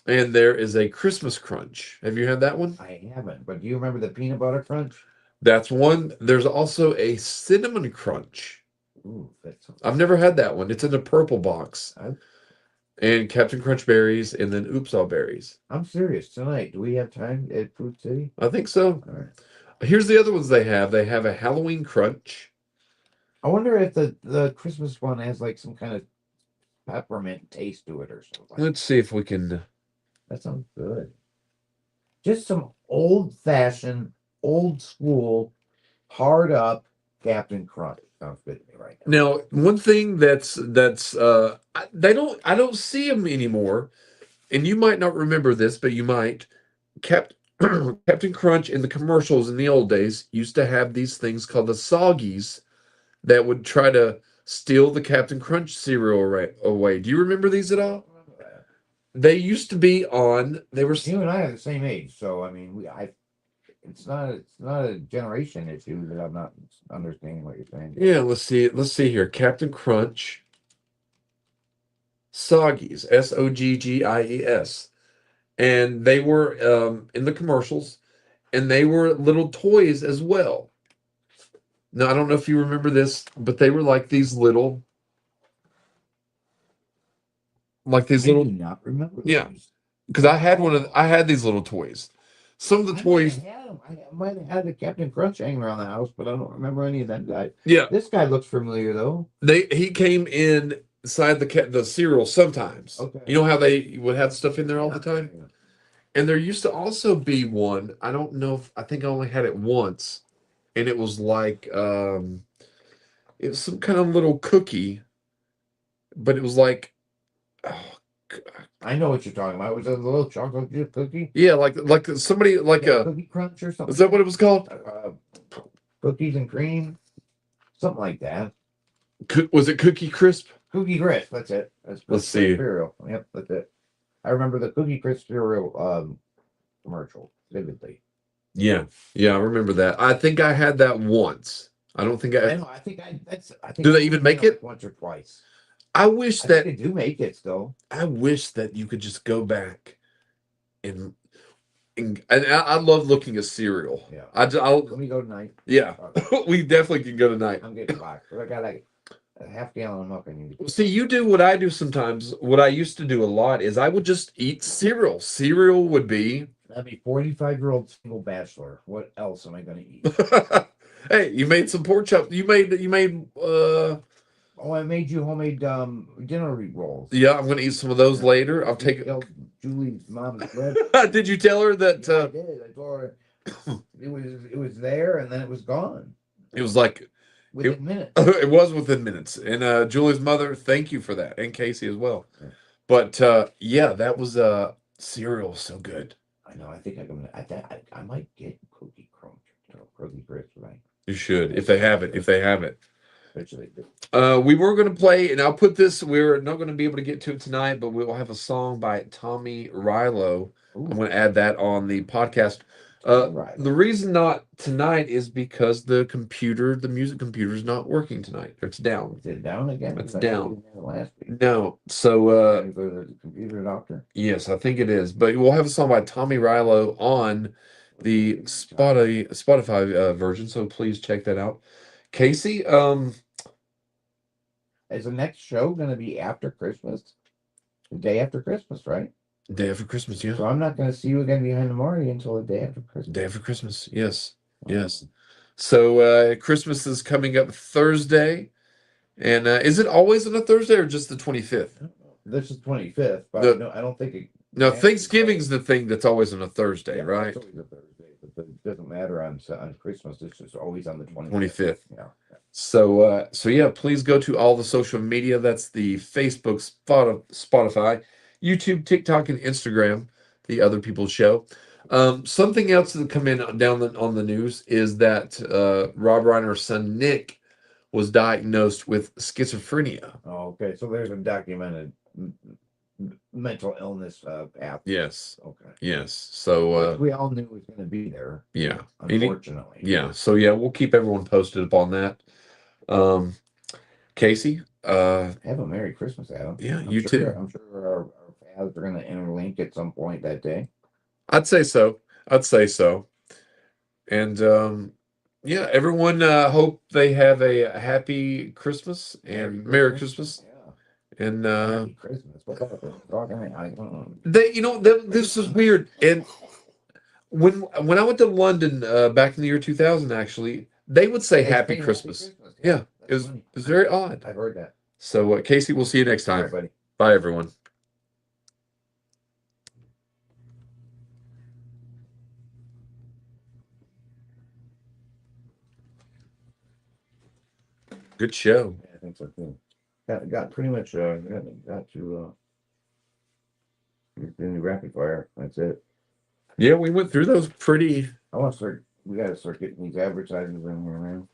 Speaker 1: and there is a Christmas Crunch. Have you had that one?
Speaker 2: I haven't, but do you remember the peanut butter crunch?
Speaker 1: That's one. There's also a Cinnamon Crunch.
Speaker 2: Ooh, that's
Speaker 1: I've never had that one. It's in a purple box.
Speaker 2: I-
Speaker 1: And Captain Crunch berries, and then Oops All berries.
Speaker 2: I'm serious. Tonight, do we have time at Food City?
Speaker 1: I think so.
Speaker 2: All right.
Speaker 1: Here's the other ones they have. They have a Halloween Crunch.
Speaker 2: I wonder if the Christmas one has like some kind of peppermint taste to it or something.
Speaker 1: Let's see if we can.
Speaker 2: That sounds good. Just some old-fashioned, old school, hard up Captain Crunch. Sounds good to me right now.
Speaker 1: Now, one thing I don't see them anymore, and you might not remember this, but you might. Captain Crunch in the commercials in the old days used to have these things called the Soggies that would try to steal the Captain Crunch cereal away. Do you remember these at all? They used to be on. They were.
Speaker 2: You and I are the same age, so I mean, it's not a generation issue that I'm not understanding what you're saying.
Speaker 1: Yeah, let's see. Let's see here. Captain Crunch. Soggies. Soggies. And they were in the commercials, and they were little toys as well. Now, I don't know if you remember this, but they were like these little. Like these
Speaker 2: I
Speaker 1: little.
Speaker 2: do not remember.
Speaker 1: Yeah.
Speaker 2: those.
Speaker 1: Because I had these little toys. Some of the
Speaker 2: I
Speaker 1: toys.
Speaker 2: might have had 'em. I might have had the Captain Crunch hanging around the house, but I don't remember any of that guy.
Speaker 1: Yeah.
Speaker 2: This guy looks familiar though.
Speaker 1: He came inside the cereal sometimes.
Speaker 2: Okay.
Speaker 1: You know how they would have stuff in there all the time? And there used to also be one. I don't know if I think I only had it once, and it was like it was some kind of little cookie, but it was like oh,
Speaker 2: I know what you're talking about. Was it a little chocolate chip cookie?
Speaker 1: yeah, like somebody like
Speaker 2: Yeah,
Speaker 1: a
Speaker 2: cookie crunch or something?
Speaker 1: is that what it was called?
Speaker 2: Cookies and cream, something like that.
Speaker 1: Was it Cookie Crisp?
Speaker 2: Cookie Crisp. That's it. That's
Speaker 1: Let's
Speaker 2: Cookie
Speaker 1: see.
Speaker 2: cereal. Yep, that's it. I remember the Cookie Crisp cereal commercial vividly.
Speaker 1: Yeah, I remember that. I think I had that once. I don't think
Speaker 2: I know. I think
Speaker 1: Do they
Speaker 2: I
Speaker 1: even
Speaker 2: had
Speaker 1: make
Speaker 2: like
Speaker 1: it?
Speaker 2: once or twice?
Speaker 1: I wish
Speaker 2: I
Speaker 1: that
Speaker 2: think they do make it still.
Speaker 1: I wish that you could just go back and I love looking at cereal.
Speaker 2: Yeah.
Speaker 1: I'll
Speaker 2: Let me go tonight.
Speaker 1: yeah, we definitely can go tonight.
Speaker 2: I'm getting back. I got like a half gallon of milk I need to
Speaker 1: See, you do what I do sometimes. What I used to do a lot is I would just eat cereal. Cereal would be.
Speaker 2: I'd be 45-year-old single bachelor. What else am I going to eat?
Speaker 1: Hey, you made some pork chops. You made
Speaker 2: Oh, I made you homemade dinner rolls.
Speaker 1: yeah, I'm gonna eat some of those later. I'll take
Speaker 2: Tell Julie's mom's bread.
Speaker 1: it. Did you tell her that
Speaker 2: Yeah, I did. I told her it was there and then it was gone
Speaker 1: it was like
Speaker 2: within minutes.
Speaker 1: it was within minutes? And Julie's mother, thank you for that, and Casey as well.
Speaker 2: Yeah.
Speaker 1: But yeah, that was cereal so good.
Speaker 2: I know. I think I might get Cookie Crunch or Cookie Crisp tonight.
Speaker 1: You should if they have it. If they have it.
Speaker 2: Especially
Speaker 1: We were going to play, and I'll put this. We're not going to be able to get to it tonight, but we will have a song by Tommy Rilo. I'm going to add that on the podcast.
Speaker 2: Right.
Speaker 1: The reason not tonight is because the music computer is not working tonight. It's down.
Speaker 2: Is it down again?
Speaker 1: It's
Speaker 2: I
Speaker 1: down.
Speaker 2: didn't have it last week.
Speaker 1: No. So,
Speaker 2: Go to the computer doctor.
Speaker 1: yes, I think it is. But we'll have a song by Tommy Rilo on the Spotify version. So please check that out. Casey,
Speaker 2: Is the next show going to be after Christmas? The day after Christmas, right?
Speaker 1: day after Christmas, yeah.
Speaker 2: So I'm not going to see you again behind the Marty until the day after Christmas.
Speaker 1: Day after Christmas, yes. Yes. So Christmas is coming up Thursday. And is it always on a Thursday or just the 25th?
Speaker 2: This is 25th, but I don't think it.
Speaker 1: No, Thanksgiving's the thing that's always on a Thursday,
Speaker 2: Yeah,
Speaker 1: right?
Speaker 2: it's always a Thursday, but it doesn't matter on Christmas. It's just always on the 25th.
Speaker 1: 25th.
Speaker 2: Yeah.
Speaker 1: So yeah, please go to all the social media. That's the Facebook, Spotify, YouTube, TikTok, and Instagram, the Other People's Show. Something else that come in on the news is that Rob Reiner's son Nick was diagnosed with schizophrenia.
Speaker 2: Oh, okay. So there's a documented mental illness path.
Speaker 1: Yes.
Speaker 2: Okay.
Speaker 1: Yes. So
Speaker 2: Which we all knew was going to be there,
Speaker 1: yeah.
Speaker 2: unfortunately.
Speaker 1: Yeah. So yeah, we'll keep everyone posted upon that. Casey,
Speaker 2: Have a Merry Christmas, Adam.
Speaker 1: yeah, you too.
Speaker 2: I'm sure our paths are going to interlink at some point that day.
Speaker 1: I'd say so. I'd say so. And yeah, everyone hope they have a happy Christmas and Merry Christmas.
Speaker 2: Yeah.
Speaker 1: And
Speaker 2: Happy Christmas. What about the dog? I don't know.
Speaker 1: this is weird. And when I went to London back in the year 2000, actually, they would say
Speaker 2: They
Speaker 1: Happy
Speaker 2: say
Speaker 1: Christmas.
Speaker 2: Christmas.
Speaker 1: Yeah, it
Speaker 2: That's
Speaker 1: was
Speaker 2: funny.
Speaker 1: very odd.
Speaker 2: I've heard that.
Speaker 1: So Casey, we'll see you next
Speaker 2: All
Speaker 1: time.
Speaker 2: right, buddy.
Speaker 1: Bye, everyone. Good show.
Speaker 2: Yeah, I think so too. Got pretty much got to the new rapid fire. That's it.
Speaker 1: Yeah, we went through those pretty.
Speaker 2: I want to start. We got to start getting these advertisements in here, man.